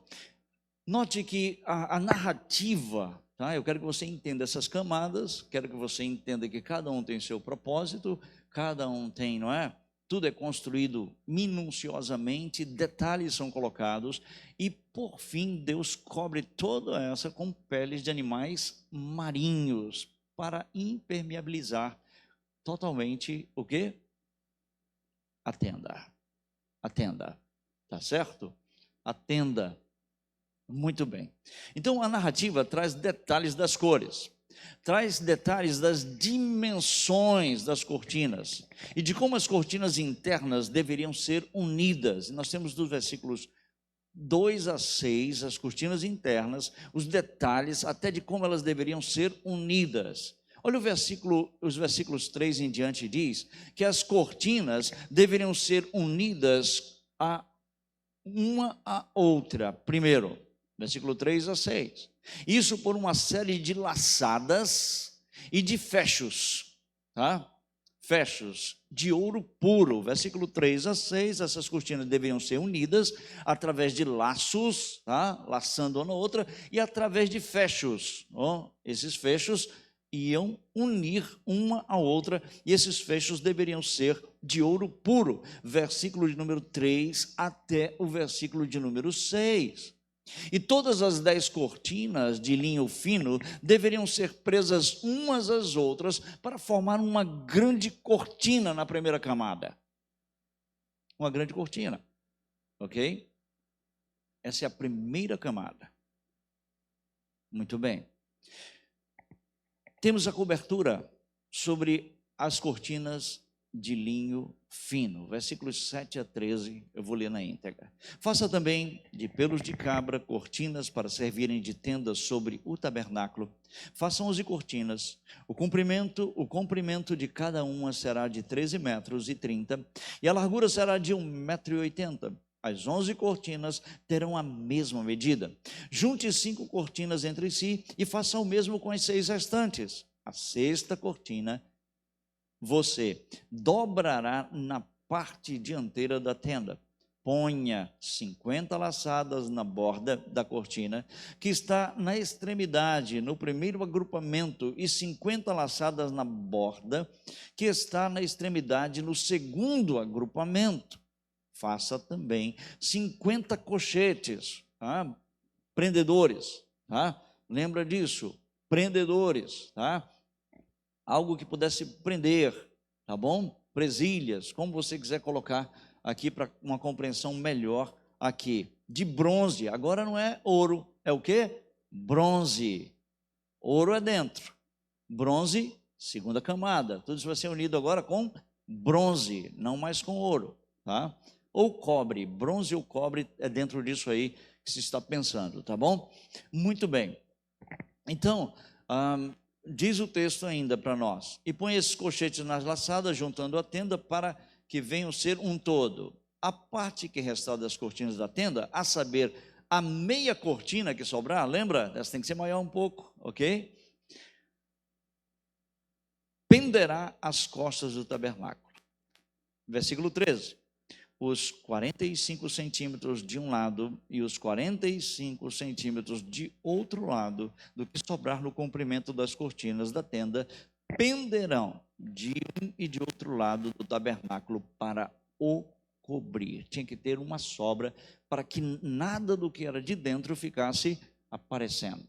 note que a narrativa, tá? Eu quero que você entenda essas camadas, quero que você entenda que cada um tem seu propósito, cada um tem, não é? Tudo é construído minuciosamente, detalhes são colocados, e por fim Deus cobre toda essa com peles de animais marinhos, para impermeabilizar totalmente o quê? A tenda. A tenda, tá certo? A tenda. Muito bem. Então a narrativa traz detalhes das cores, traz detalhes das dimensões das cortinas e de como as cortinas internas deveriam ser unidas. Nós temos dos versículos 2 a 6, as cortinas internas, os detalhes até de como elas deveriam ser unidas. Olha os versículos 3 em diante diz que as cortinas deveriam ser unidas a uma a outra. Primeiro, versículo 3 a 6. Isso por uma série de laçadas e de fechos, tá? Fechos de ouro puro. Versículo 3 a 6, essas cortinas deveriam ser unidas através de laços, tá? Laçando uma na outra, e através de fechos. Esses fechos iam unir uma a outra, e esses fechos deveriam ser de ouro puro. Versículo de número 3 até o versículo de número 6. E todas as 10 cortinas de linho fino deveriam ser presas umas às outras para formar uma grande cortina na primeira camada. Uma grande cortina, ok? Essa é a primeira camada. Muito bem. Temos a cobertura sobre as cortinas de linho fino, versículos 7 a 13, eu vou ler na íntegra. Faça também de pelos de cabra cortinas para servirem de tendas sobre o tabernáculo. Faça 11 cortinas. O comprimento de cada uma será de 13 metros e 30, e a largura será de 1,80 metro. As 11 cortinas terão a mesma medida. Junte 5 cortinas entre si e faça o mesmo com as 6 restantes. A sexta cortina você dobrará na parte dianteira da tenda. Ponha 50 laçadas na borda da cortina, que está na extremidade, no primeiro agrupamento, e 50 laçadas na borda, que está na extremidade, no segundo agrupamento. Faça também 50 cochetes, tá? Prendedores, tá? Lembra disso? Prendedores, tá? Algo que pudesse prender, tá bom? Presilhas, como você quiser colocar aqui para uma compreensão melhor aqui. De bronze, agora não é ouro, é o quê? Bronze. Ouro é dentro. Bronze, segunda camada. Tudo isso vai ser unido agora com bronze, não mais com ouro, tá? Ou cobre, bronze ou cobre é dentro disso aí que se está pensando, tá bom? Muito bem. Então, diz o texto ainda para nós: e põe esses colchetes nas laçadas, juntando a tenda, para que venham ser um todo. A parte que restar das cortinas da tenda, a saber, a meia cortina que sobrar, lembra? Essa tem que ser maior um pouco, ok? Penderá as costas do tabernáculo. Versículo 13. Os 45 centímetros de um lado e os 45 centímetros de outro lado do que sobrar no comprimento das cortinas da tenda penderão de um e de outro lado do tabernáculo para o cobrir. Tinha que ter uma sobra para que nada do que era de dentro ficasse aparecendo.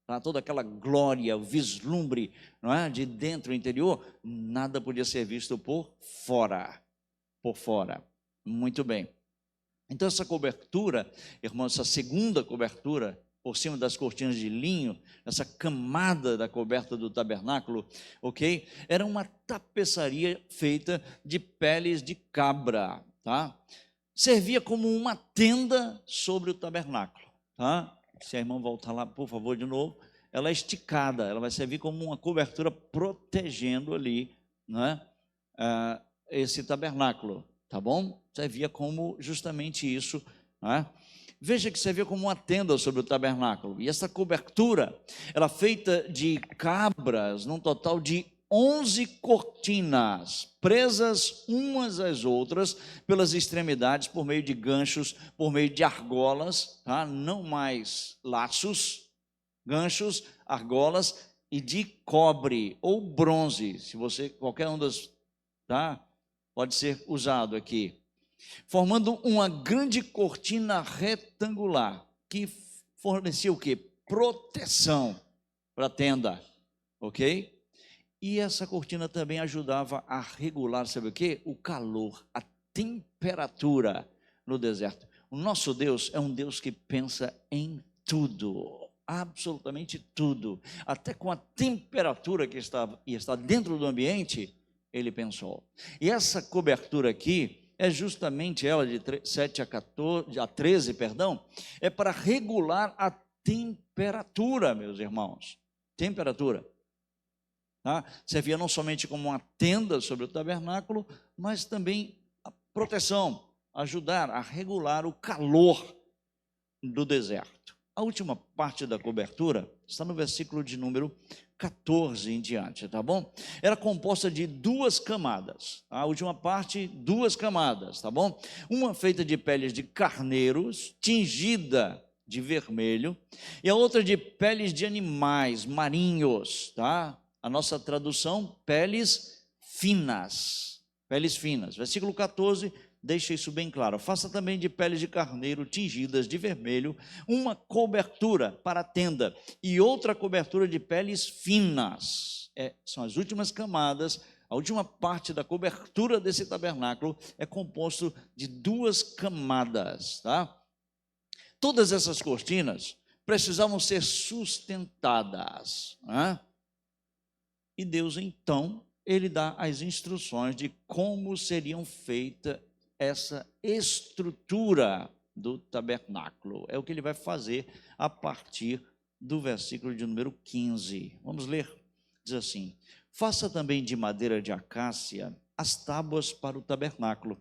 Tá? Toda aquela glória, o vislumbre, não é? De dentro, interior, nada podia ser visto por fora. Por fora. Muito bem. Então essa cobertura, irmãos, essa segunda cobertura por cima das cortinas de linho, essa camada da coberta do tabernáculo, ok? Era uma tapeçaria feita de peles de cabra, tá? Servia como uma tenda sobre o tabernáculo, tá? Se a irmã voltar lá, por favor, de novo, ela é esticada, ela vai servir como uma cobertura protegendo ali, né? Esse tabernáculo, tá bom? Servia como justamente isso, né? Veja que servia como uma tenda sobre o tabernáculo. E essa cobertura era feita de cabras, num total de 11 cortinas, presas umas às outras pelas extremidades, por meio de ganchos, por meio de argolas, tá? Não mais laços, ganchos, argolas e de cobre ou bronze, se você, qualquer um das, tá? Pode ser usado aqui, formando uma grande cortina retangular, que fornecia o quê? Proteção para a tenda, ok? E essa cortina também ajudava a regular, sabe o quê? O calor, a temperatura no deserto. O nosso Deus é um Deus que pensa em tudo, absolutamente tudo. Até com a temperatura que está dentro do ambiente, ele pensou. E essa cobertura aqui é justamente ela de 7 a 13, é para regular a temperatura, meus irmãos. Temperatura. Tá? Servia não somente como uma tenda sobre o tabernáculo, mas também a proteção, ajudar a regular o calor do deserto. A última parte da cobertura está no versículo de número 14 em diante, tá bom? Era composta de 2 camadas. A última parte, 2 camadas, tá bom? Uma feita de peles de carneiros, tingida de vermelho, e a outra de peles de animais marinhos, tá? A nossa tradução, peles finas. Peles finas. Versículo 14 deixa isso bem claro. Faça também de peles de carneiro tingidas de vermelho uma cobertura para a tenda e outra cobertura de peles finas. São as últimas camadas, a última parte da cobertura desse tabernáculo é composto de 2 camadas, tá? Todas essas cortinas precisavam ser sustentadas, né? E Deus, então, ele dá as instruções de como seriam feita essa estrutura do tabernáculo. É o que ele vai fazer a partir do versículo de número 15. Vamos ler. Diz assim: faça também de madeira de acácia as tábuas para o tabernáculo,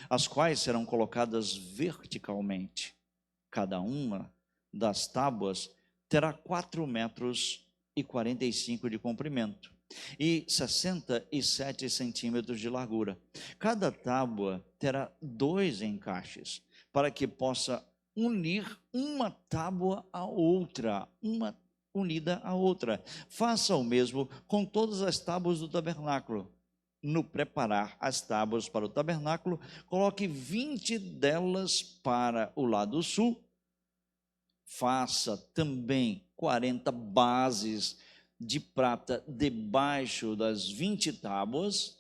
as quais serão colocadas verticalmente. Cada uma das tábuas terá 4 metros e 45 de comprimento e 67 centímetros de largura. Cada tábua terá 2 encaixes, para que possa unir uma tábua à outra, uma unida à outra. Faça o mesmo com todas as tábuas do tabernáculo. No preparar as tábuas para o tabernáculo, coloque 20 delas para o lado sul. Faça também 40 bases de prata debaixo das 20 tábuas,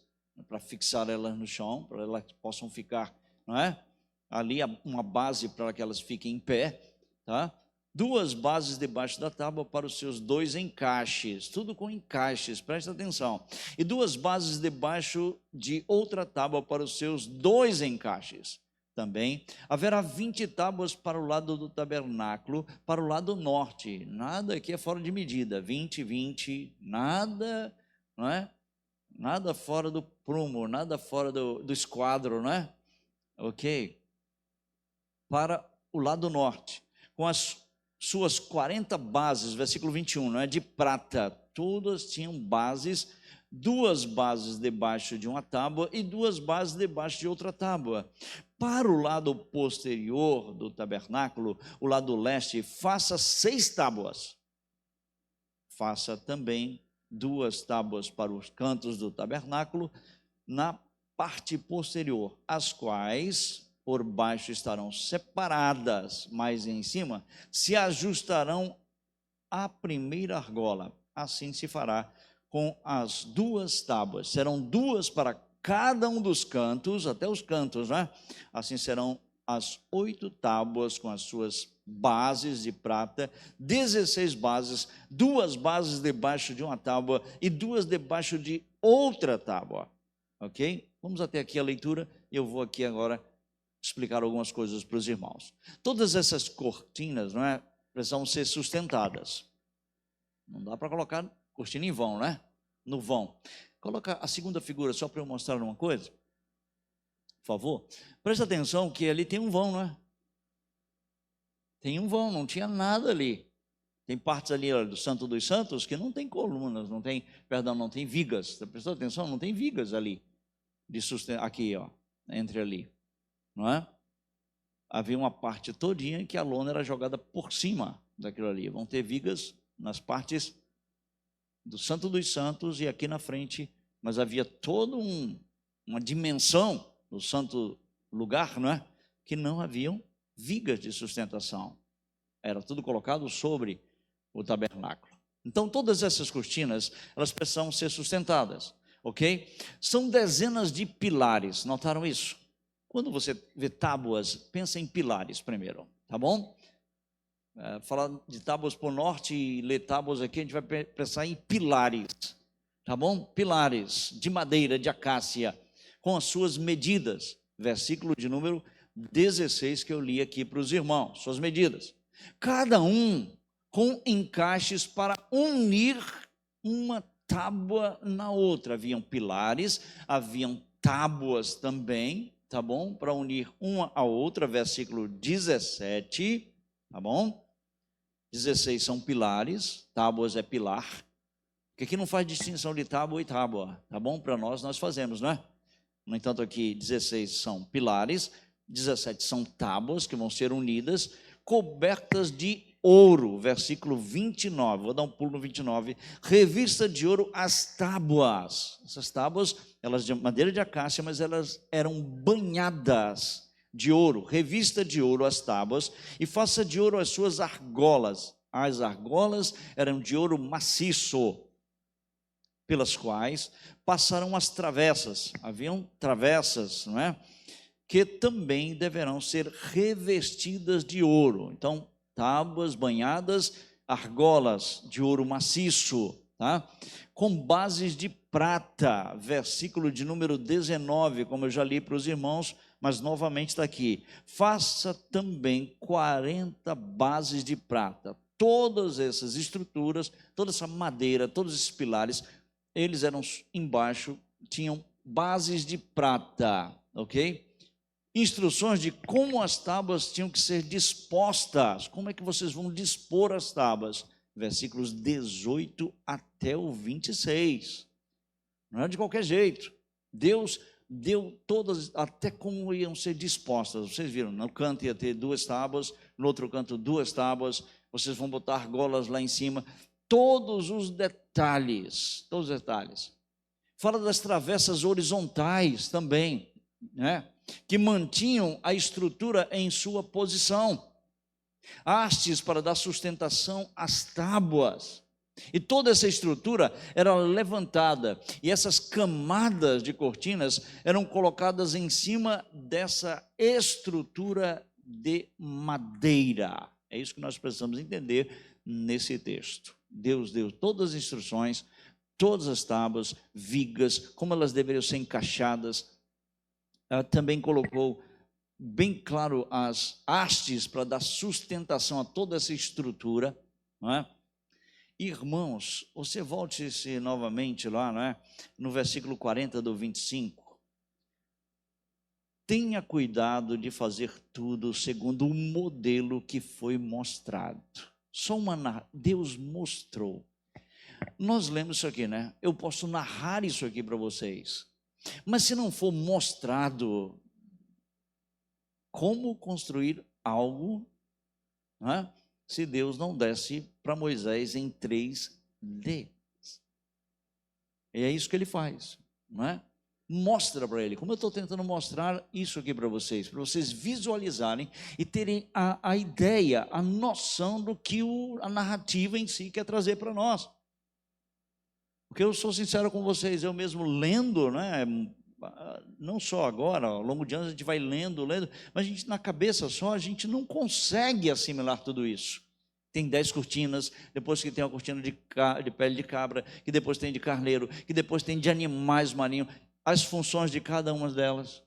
para fixar elas no chão, para elas possam ficar, não é? Ali uma base para que elas fiquem em pé, tá? 2 bases debaixo da tábua para os seus 2 encaixes, tudo com encaixes, presta atenção. E 2 bases debaixo de outra tábua para os seus 2 encaixes. Também haverá 20 tábuas para o lado do tabernáculo, para o lado norte. Nada aqui é fora de medida. 20, 20, nada, não é? Nada fora do prumo, nada fora do esquadro, não é? Ok. Para o lado norte, com as suas 40 bases, versículo 21, não é? De prata. Todas tinham bases, 2 bases debaixo de uma tábua e 2 bases debaixo de outra tábua. Para o lado posterior do tabernáculo, o lado leste, faça 6 tábuas. Faça também 2 tábuas para os cantos do tabernáculo, na parte posterior, as quais por baixo estarão separadas, mas em cima se ajustarão à primeira argola. Assim se fará com as 2 tábuas. Serão 2 para cada um dos cantos, até os cantos, né? Assim serão as 8 tábuas com as suas bases de prata, 16 bases, 2 bases debaixo de uma tábua e 2 debaixo de outra tábua. Ok? Vamos até aqui a leitura e eu vou aqui agora explicar algumas coisas para os irmãos. Todas essas cortinas, não é? Precisam ser sustentadas. Não dá para colocar cortina em vão, né? No vão. Coloca a segunda figura só para eu mostrar uma coisa. Por favor. Presta atenção que ali tem um vão, não é? Tem um vão, não tinha nada ali. Tem partes ali olha, do Santo dos Santos que não tem colunas, não tem vigas. Você prestou atenção? Não tem vigas ali, aqui, ó, entre ali, não é? Havia uma parte todinha em que a lona era jogada por cima daquilo ali. Vão ter vigas nas partes do Santo dos Santos e aqui na frente, mas havia toda uma dimensão no santo lugar, não é? Que não haviam vigas de sustentação. Era tudo colocado sobre o tabernáculo. Então, todas essas cortinas, elas precisam ser sustentadas, ok? São dezenas de pilares, notaram isso? Quando você vê tábuas, pensa em pilares primeiro, tá bom? Falar de tábuas por norte e ler tábuas aqui, a gente vai pensar em pilares, tá bom? Pilares de madeira, de acácia, com as suas medidas. Versículo de número 16 que eu li aqui para os irmãos, suas medidas. Cada um com encaixes para unir uma tábua na outra. Haviam pilares, haviam tábuas também, tá bom? Para unir uma a outra, versículo 17, tá bom? 16 são pilares, tábuas é pilar, porque aqui não faz distinção de tábua e tábua, tá bom? Para nós fazemos, não é? No entanto, aqui 16 são pilares, 17 são tábuas que vão ser unidas, cobertas de ouro, versículo 29, vou dar um pulo no 29, revista de ouro as tábuas. Essas tábuas, elas de madeira de acácia, mas elas eram banhadas de ouro, revista de ouro as tábuas, e faça de ouro as suas argolas. As argolas eram de ouro maciço, pelas quais passaram as travessas. Haviam travessas, não é? Que também deverão ser revestidas de ouro. Então, tábuas banhadas, argolas de ouro maciço, tá? Com bases de prata, versículo de número 19, como eu já li para os irmãos, mas novamente está aqui. Faça também 40 bases de prata. Todas essas estruturas, toda essa madeira, todos esses pilares, eles eram embaixo, tinham bases de prata, ok? Instruções de como as tábuas tinham que ser dispostas. Como é que vocês vão dispor as tábuas? Versículos 18 até o 26. Não é de qualquer jeito. Deus deu todas, até como iam ser dispostas. Vocês viram, no canto ia ter 2 tábuas, no outro canto 2 tábuas, vocês vão botar argolas lá em cima. Todos os detalhes, Fala das travessas horizontais também, né? Que mantinham a estrutura em sua posição. Hastes para dar sustentação às tábuas. E toda essa estrutura era levantada, e essas camadas de cortinas eram colocadas em cima dessa estrutura de madeira. É isso que nós precisamos entender nesse texto. Deus deu todas as instruções, todas as tábuas, vigas, como elas deveriam ser encaixadas. Também colocou bem claro as hastes para dar sustentação a toda essa estrutura, não é? Irmãos, você volte-se novamente lá, não é? No versículo 40 do 25. Tenha cuidado de fazer tudo segundo o modelo que foi mostrado. Deus mostrou. Nós lemos isso aqui, né? Eu posso narrar isso aqui para vocês. Mas se não for mostrado como construir algo, não é? Se Deus não desse para Moisés em 3D. E é isso que ele faz, não é? Mostra para ele, como eu estou tentando mostrar isso aqui para vocês visualizarem e terem a ideia, a noção do que a narrativa em si quer trazer para nós. Porque eu sou sincero com vocês, eu mesmo lendo, né, não só agora, ao longo de anos a gente vai lendo, mas a gente na cabeça só, a gente não consegue assimilar tudo isso. Tem 10 cortinas, depois que tem uma cortina de pele de cabra, que depois tem de carneiro, que depois tem de animais marinhos, as funções de cada uma delas.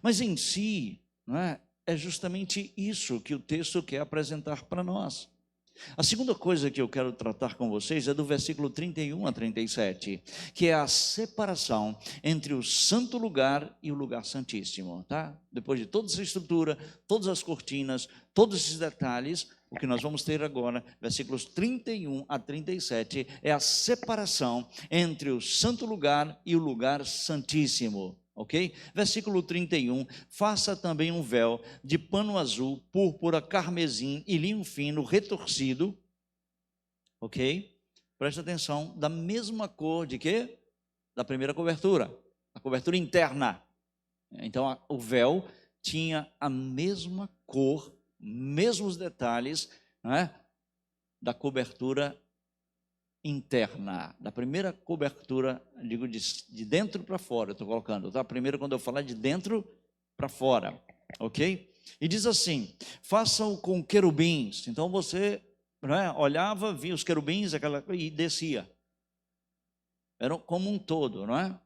Mas em si, não é justamente isso que o texto quer apresentar para nós. A segunda coisa que eu quero tratar com vocês é do versículo 31 a 37, que é a separação entre o santo lugar e o lugar santíssimo, tá? Depois de toda essa estrutura, todas as cortinas, todos esses detalhes, o que nós vamos ter agora, versículos 31 a 37, é a separação entre o santo lugar e o lugar santíssimo. Ok? Versículo 31, faça também um véu de pano azul, púrpura, carmesim e linho fino retorcido, ok? Preste atenção, da mesma cor de quê? Da primeira cobertura, a cobertura interna. Então o véu tinha a mesma cor, mesmos detalhes, né, da cobertura interna, da primeira cobertura, digo de dentro para fora, estou colocando, tá? Primeiro quando eu falar de dentro para fora, ok? E diz assim, façam com querubins, então você, né, olhava, via os querubins e descia, era como um todo, não é?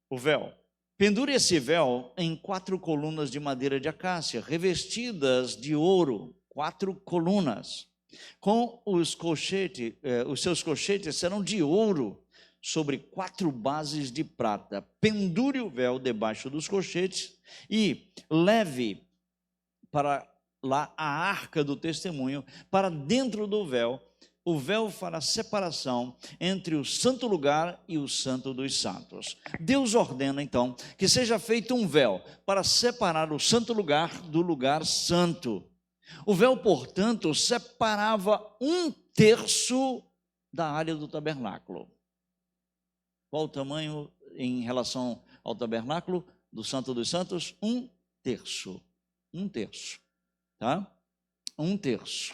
O véu, pendure esse véu em 4 colunas de madeira de acácia, revestidas de ouro, 4 colunas, com os colchetes, os seus colchetes serão de ouro sobre 4 bases de prata. Pendure o véu debaixo dos colchetes e leve para lá a arca do testemunho, para dentro do véu. O véu fará separação entre o santo lugar e o santo dos santos. Deus ordena então que seja feito um véu para separar o santo lugar do lugar santo. O véu, portanto, separava 1/3 da área do tabernáculo. Qual o tamanho em relação ao tabernáculo do Santo dos Santos? 1/3. 1/3, tá? 1/3,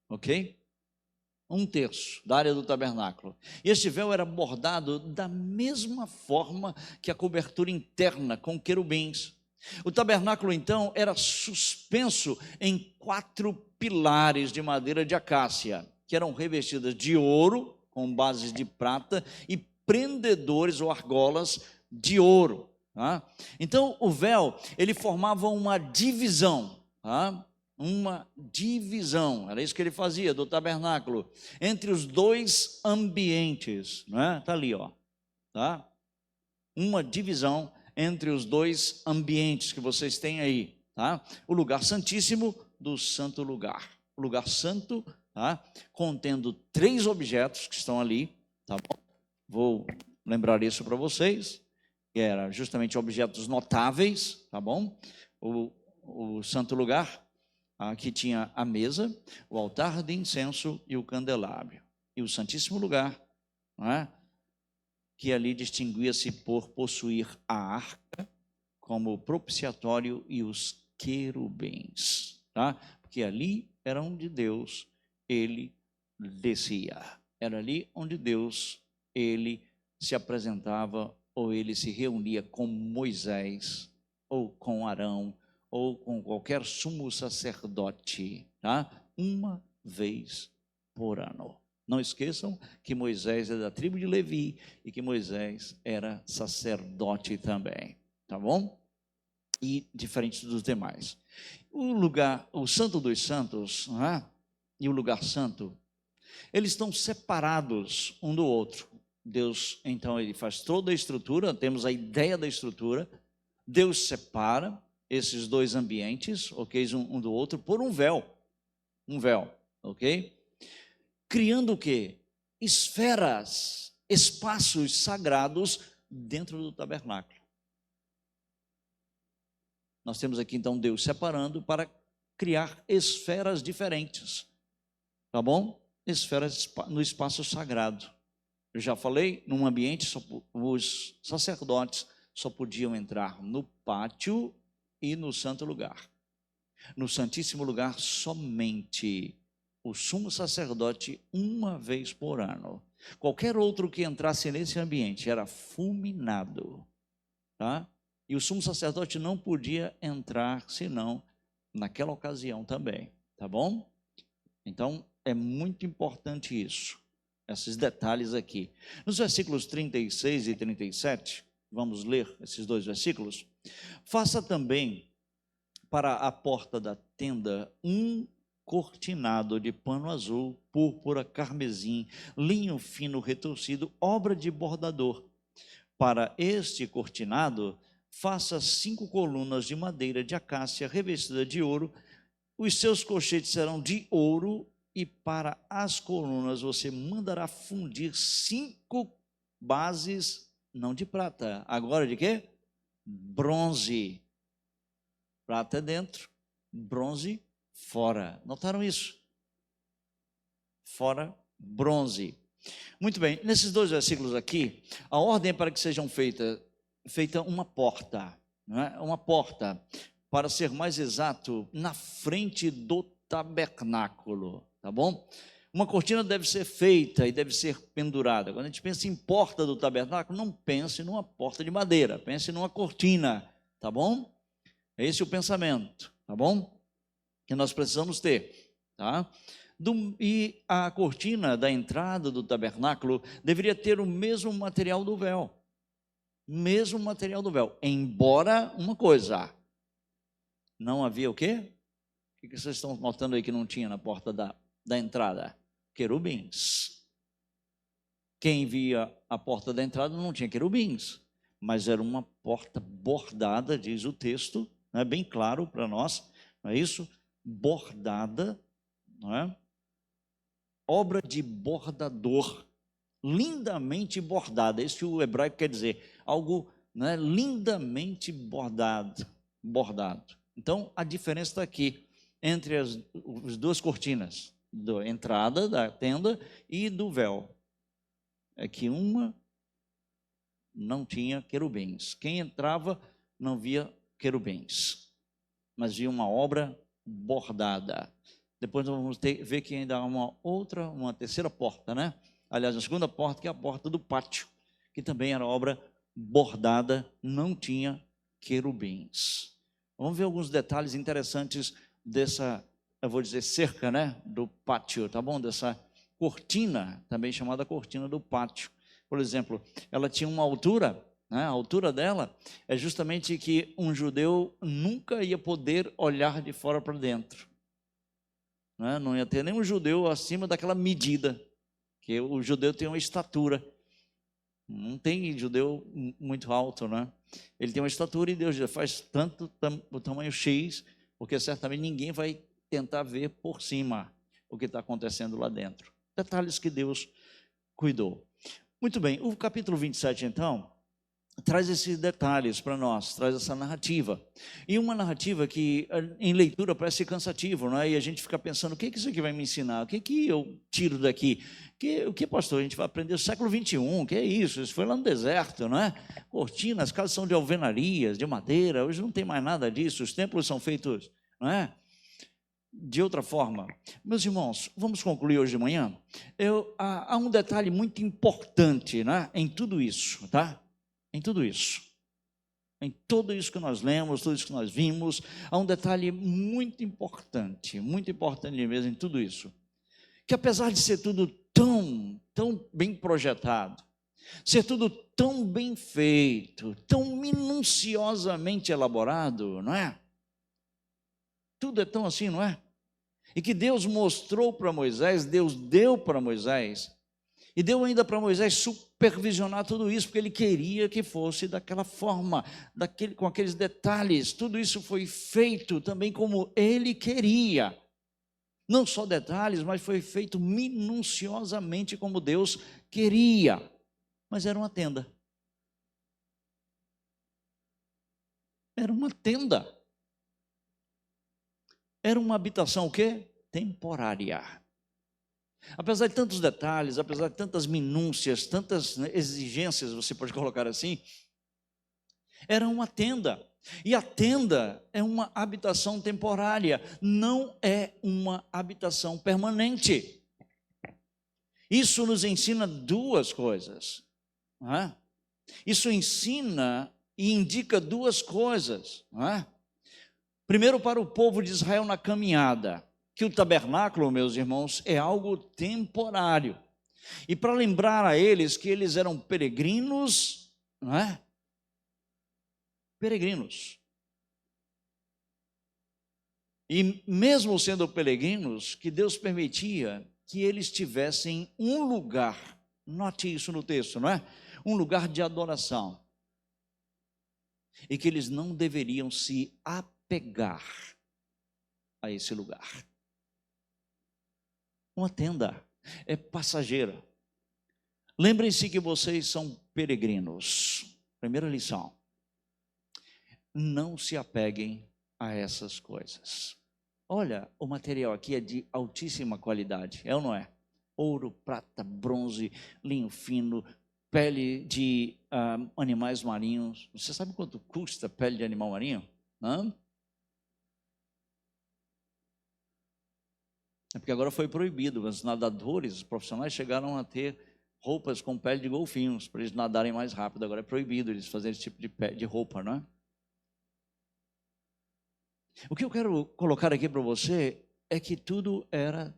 ok? 1/3 da área do tabernáculo. E este véu era bordado da mesma forma que a cobertura interna, com querubins. O tabernáculo, então, era suspenso em 4 pilares de madeira de acácia, que eram revestidas de ouro, com bases de prata, e prendedores ou argolas de ouro. Tá? Então, o véu, ele formava uma divisão, tá? Uma divisão, era isso que ele fazia, do tabernáculo, entre os 2 ambientes, né? Tá ali, ó, tá? Uma divisão entre os 2 ambientes que vocês têm aí, tá? O lugar santíssimo do santo lugar. O lugar santo, tá? Contendo 3 objetos que estão ali, tá bom? Vou lembrar isso para vocês, que eram justamente objetos notáveis, tá bom? O santo lugar, aqui tinha a mesa, o altar de incenso e o candelabro. E o santíssimo lugar, não é? Que ali distinguia-se por possuir a arca como propiciatório e os querubins, tá? Porque ali era onde Deus, ele descia. Era ali onde Deus, ele se apresentava ou ele se reunia com Moisés ou com Arão ou com qualquer sumo sacerdote, tá? Uma vez por ano. Não esqueçam que Moisés é da tribo de Levi e que Moisés era sacerdote também, tá bom? E diferente dos demais. O lugar, o Santo dos Santos, e o lugar santo, eles estão separados um do outro. Deus, então, ele faz toda a estrutura, temos a ideia da estrutura. Deus separa esses 2 ambientes, ok, um do outro, por um véu, ok? Criando o quê? Esferas, espaços sagrados dentro do tabernáculo. Nós temos aqui então Deus separando para criar esferas diferentes, tá bom? Esferas no espaço sagrado. Eu já falei, num ambiente, os sacerdotes só podiam entrar no pátio e no santo lugar. No santíssimo lugar, somente o sumo sacerdote uma vez por ano. Qualquer outro que entrasse nesse ambiente era fulminado, tá? E o sumo sacerdote não podia entrar senão naquela ocasião também, tá bom? Então é muito importante isso, esses detalhes aqui. Nos versículos 36 e 37, vamos ler esses 2 versículos. Faça também para a porta da tenda cortinado de pano azul, púrpura, carmesim, linho fino retorcido, obra de bordador. Para este cortinado, faça 5 colunas de madeira de acácia revestida de ouro. Os seus colchetes serão de ouro, e para as colunas você mandará fundir 5 bases, não de prata, agora de quê? Bronze. Prata é dentro, bronze fora. Notaram isso? Fora, bronze. Muito bem, nesses 2 versículos aqui, a ordem é para que sejam feita uma porta, não é? Uma porta, para ser mais exato, na frente do tabernáculo, tá bom? Uma cortina deve ser feita e deve ser pendurada. Quando a gente pensa em porta do tabernáculo, não pense numa porta de madeira, pense numa cortina, tá bom? Esse é o pensamento, tá bom? Que nós precisamos ter, tá? E a cortina da entrada do tabernáculo deveria ter o mesmo material do véu. Mesmo material do véu. Embora uma coisa, não havia o quê? O que vocês estão notando aí que não tinha na porta da entrada? Querubins. Quem via a porta da entrada não tinha querubins, mas era uma porta bordada, diz o texto, não é bem claro para nós, não é isso? Bordada, não é? Obra de bordador, lindamente bordada, isso que o hebraico quer dizer, algo, né, lindamente bordado. Então, a diferença está aqui, entre as 2 cortinas, da entrada da tenda e do véu, é que uma não tinha querubins, quem entrava não via querubins, mas via uma obra bordada. Depois nós vamos ver que ainda há uma terceira porta, né? Aliás, a segunda porta, que é a porta do pátio, que também era obra bordada, não tinha querubins. Vamos ver alguns detalhes interessantes dessa, eu vou dizer, cerca, né? Do pátio, tá bom? Dessa cortina, também chamada cortina do pátio. Por exemplo, ela tinha uma altura, né? A altura dela é justamente que um judeu nunca ia poder olhar de fora para dentro. Não ia ter nenhum judeu acima daquela medida, que o judeu tem uma estatura, não tem judeu muito alto, né? Ele tem uma estatura e Deus já faz tanto o tamanho X, porque certamente ninguém vai tentar ver por cima o que está acontecendo lá dentro. Detalhes que Deus cuidou. Muito bem, o capítulo 27 então traz esses detalhes para nós, traz essa narrativa. E uma narrativa que em leitura parece cansativo, não é? E a gente fica pensando, o que isso aqui vai me ensinar? O que eu tiro daqui? O que, pastor, a gente vai aprender no século 21? O que é isso? Isso foi lá no deserto, não é? Cortinas, as casas são de alvenarias, de madeira, hoje não tem mais nada disso, os templos são feitos, não é? De outra forma. Meus irmãos, vamos concluir hoje de manhã. Há um detalhe muito importante, né, em tudo isso, tá? Em tudo isso, em tudo isso que nós lemos, tudo isso que nós vimos, há um detalhe muito importante mesmo em tudo isso, que apesar de ser tudo tão bem projetado, ser tudo tão bem feito, tão minuciosamente elaborado, não é? Tudo é tão assim, não é? E que Deus mostrou para Moisés, Deus deu para Moisés, e deu ainda para Moisés supervisionar tudo isso, porque ele queria que fosse daquela forma, com aqueles detalhes. Tudo isso foi feito também como ele queria. Não só detalhes, mas foi feito minuciosamente como Deus queria. Mas era uma tenda. Era uma tenda. Era uma habitação o quê? Temporária. Apesar de tantos detalhes, apesar de tantas minúcias, tantas exigências, você pode colocar assim, era uma tenda. E a tenda é uma habitação temporária, não é uma habitação permanente. Isso nos ensina 2 coisas. Não é? Isso ensina e indica 2 coisas. Não é? Primeiro, para o povo de Israel na caminhada, que o tabernáculo, meus irmãos, é algo temporário. E para lembrar a eles que eles eram peregrinos, não é? Peregrinos. E mesmo sendo peregrinos, que Deus permitia que eles tivessem um lugar, note isso no texto, não é? Um lugar de adoração. E que eles não deveriam se apegar a esse lugar. Uma tenda é passageira. Lembrem-se que vocês são peregrinos. Primeira lição: não se apeguem a essas coisas. Olha, o material aqui é de altíssima qualidade, é ou não é? Ouro, prata, bronze, linho fino, pele de animais marinhos. Você sabe quanto custa pele de animal marinho? Hã? É porque agora foi proibido. Os nadadores, os profissionais chegaram a ter roupas com pele de golfinhos para eles nadarem mais rápido. Agora é proibido eles fazerem esse tipo de roupa, não é? O que eu quero colocar aqui para você é que tudo era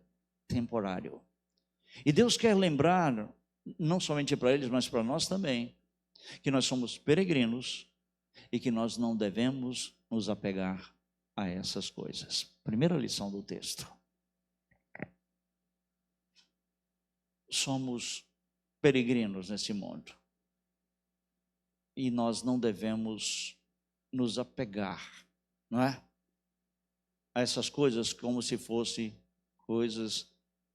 temporário. E Deus quer lembrar, não somente para eles, mas para nós também, que nós somos peregrinos e que nós não devemos nos apegar a essas coisas. Primeira lição do texto. Somos peregrinos nesse mundo. E nós não devemos nos apegar, não é? A essas coisas como se fossem coisas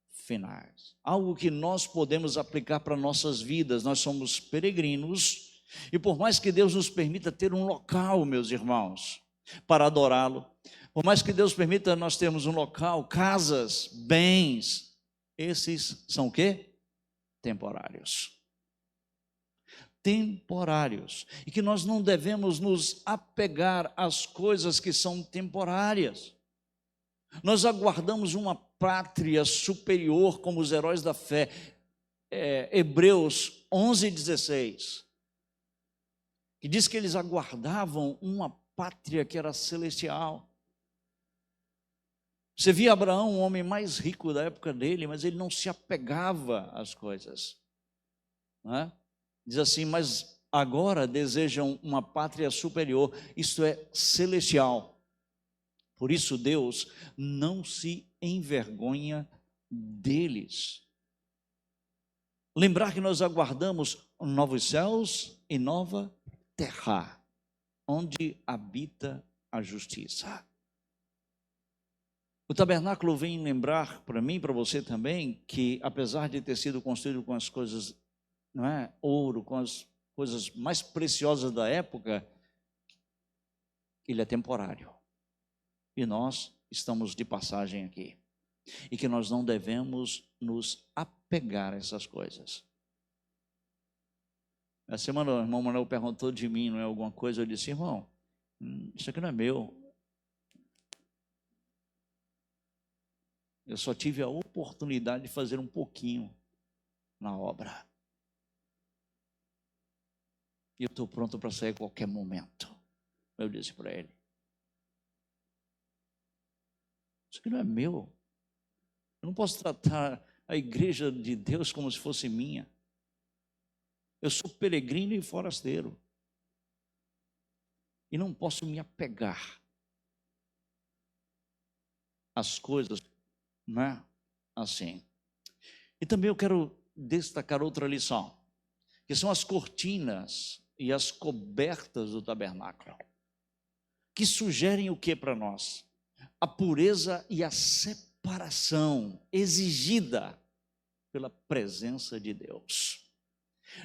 finais. Algo que nós podemos aplicar para nossas vidas. Nós somos peregrinos e por mais que Deus nos permita ter um local, meus irmãos, para adorá-lo, por mais que Deus permita nós termos um local, casas, bens, esses são o quê? Temporários. Temporários. E que nós não devemos nos apegar às coisas que são temporárias. Nós aguardamos uma pátria superior como os heróis da fé. Hebreus 11:16, que diz que eles aguardavam uma pátria que era celestial. Você via Abraão, um homem mais rico da época dele, mas ele não se apegava às coisas. Não é? Diz assim, mas agora desejam uma pátria superior, isto é, celestial. Por isso Deus não se envergonha deles. Lembrar que nós aguardamos novos céus e nova terra, onde habita a justiça. O tabernáculo vem lembrar para mim, para você também, que apesar de ter sido construído com as coisas, não é, ouro, com as coisas mais preciosas da época, ele é temporário. E nós estamos de passagem aqui. E que nós não devemos nos apegar a essas coisas. A semana o irmão Manuel perguntou de mim, não é alguma coisa, eu disse, irmão, isso aqui não é meu. Eu só tive a oportunidade de fazer um pouquinho na obra. E eu estou pronto para sair a qualquer momento. Eu disse para ele. Isso aqui não é meu. Eu não posso tratar a igreja de Deus como se fosse minha. Eu sou peregrino e forasteiro. E não posso me apegar às coisas, não é? Assim. E também eu quero destacar outra lição, que são as cortinas e as cobertas do tabernáculo, que sugerem o que para nós? A pureza e a separação exigida pela presença de Deus.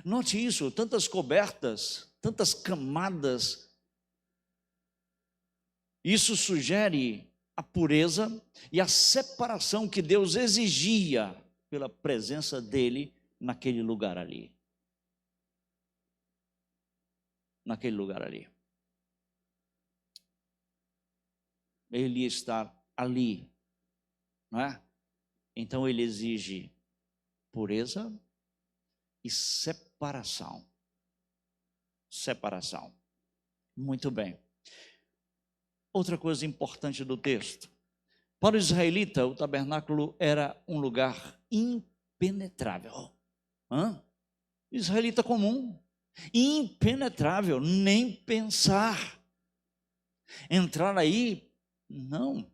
Note isso, tantas cobertas, tantas camadas. Isso sugere a pureza e a separação que Deus exigia pela presença dele naquele lugar ali. Naquele lugar ali. Ele está ali, não é? Então ele exige pureza e separação. Separação. Muito bem. Outra coisa importante do texto. Para o israelita, o tabernáculo era um lugar impenetrável. Israelita comum. Impenetrável, nem pensar. Entrar aí, não.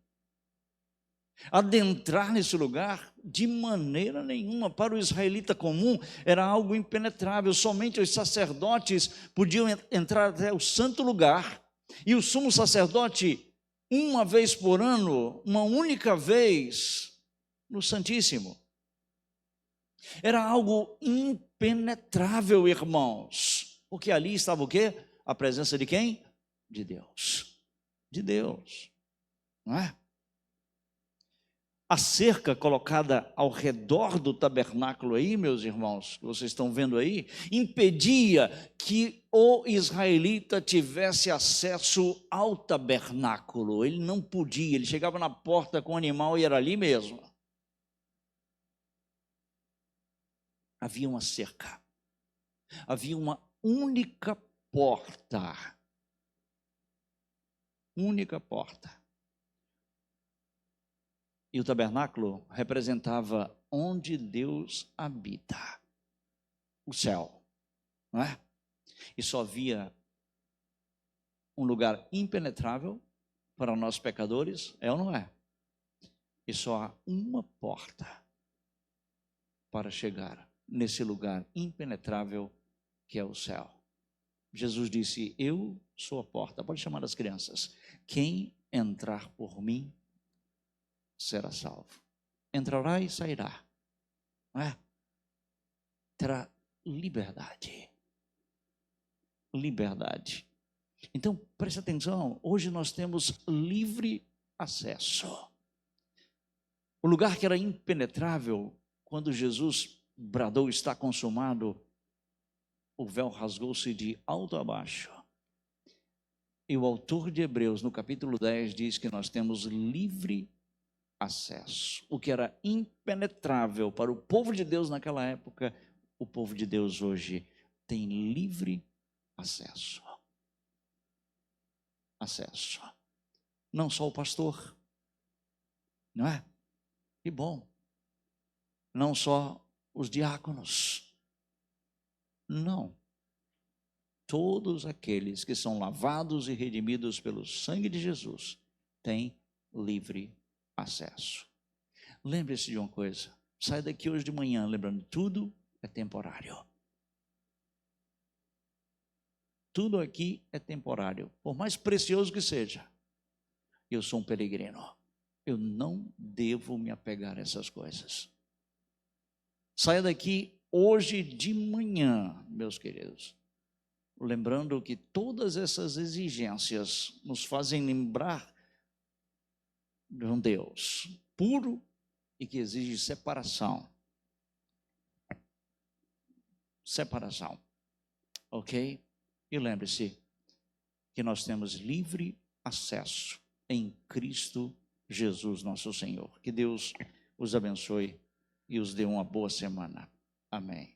Adentrar nesse lugar, de maneira nenhuma. Para o israelita comum, era algo impenetrável. Somente os sacerdotes podiam entrar até o santo lugar. E o sumo sacerdote, uma vez por ano, uma única vez, no Santíssimo. Era algo impenetrável, irmãos. Porque ali estava o quê? A presença de quem? De Deus. De Deus. Não é? A cerca colocada ao redor do tabernáculo aí, meus irmãos, que vocês estão vendo aí, impedia que o israelita tivesse acesso ao tabernáculo. Ele não podia, ele chegava na porta com o animal e era ali mesmo. Havia uma cerca, havia uma única porta. Única porta. E o tabernáculo representava onde Deus habita, o céu, não é? E só havia um lugar impenetrável para nós pecadores, é ou não é? E só há uma porta para chegar nesse lugar impenetrável que é o céu. Jesus disse: eu sou a porta. Pode chamar as crianças. Quem entrar por mim será salvo. Entrará e sairá, não é? Terá liberdade. Liberdade. Então, preste atenção, hoje nós temos livre acesso. O lugar que era impenetrável, quando Jesus bradou está consumado, o véu rasgou-se de alto a baixo. E o autor de Hebreus, no capítulo 10, diz que nós temos livre acesso. O que era impenetrável para o povo de Deus naquela época, o povo de Deus hoje tem livre acesso. Acesso. Não só o pastor, não é? Que bom. Não só os diáconos. Não. Todos aqueles que são lavados e redimidos pelo sangue de Jesus têm livre acesso. Lembre-se de uma coisa. Sai daqui hoje de manhã lembrando, tudo é temporário. Tudo aqui é temporário, por mais precioso que seja. Eu sou um peregrino. Eu não devo me apegar a essas coisas. Saia daqui hoje de manhã, meus queridos, lembrando que todas essas exigências nos fazem lembrar de um Deus puro e que exige separação. Separação. Ok? E lembre-se que nós temos livre acesso em Cristo Jesus, nosso Senhor. Que Deus os abençoe e os dê uma boa semana. Amém.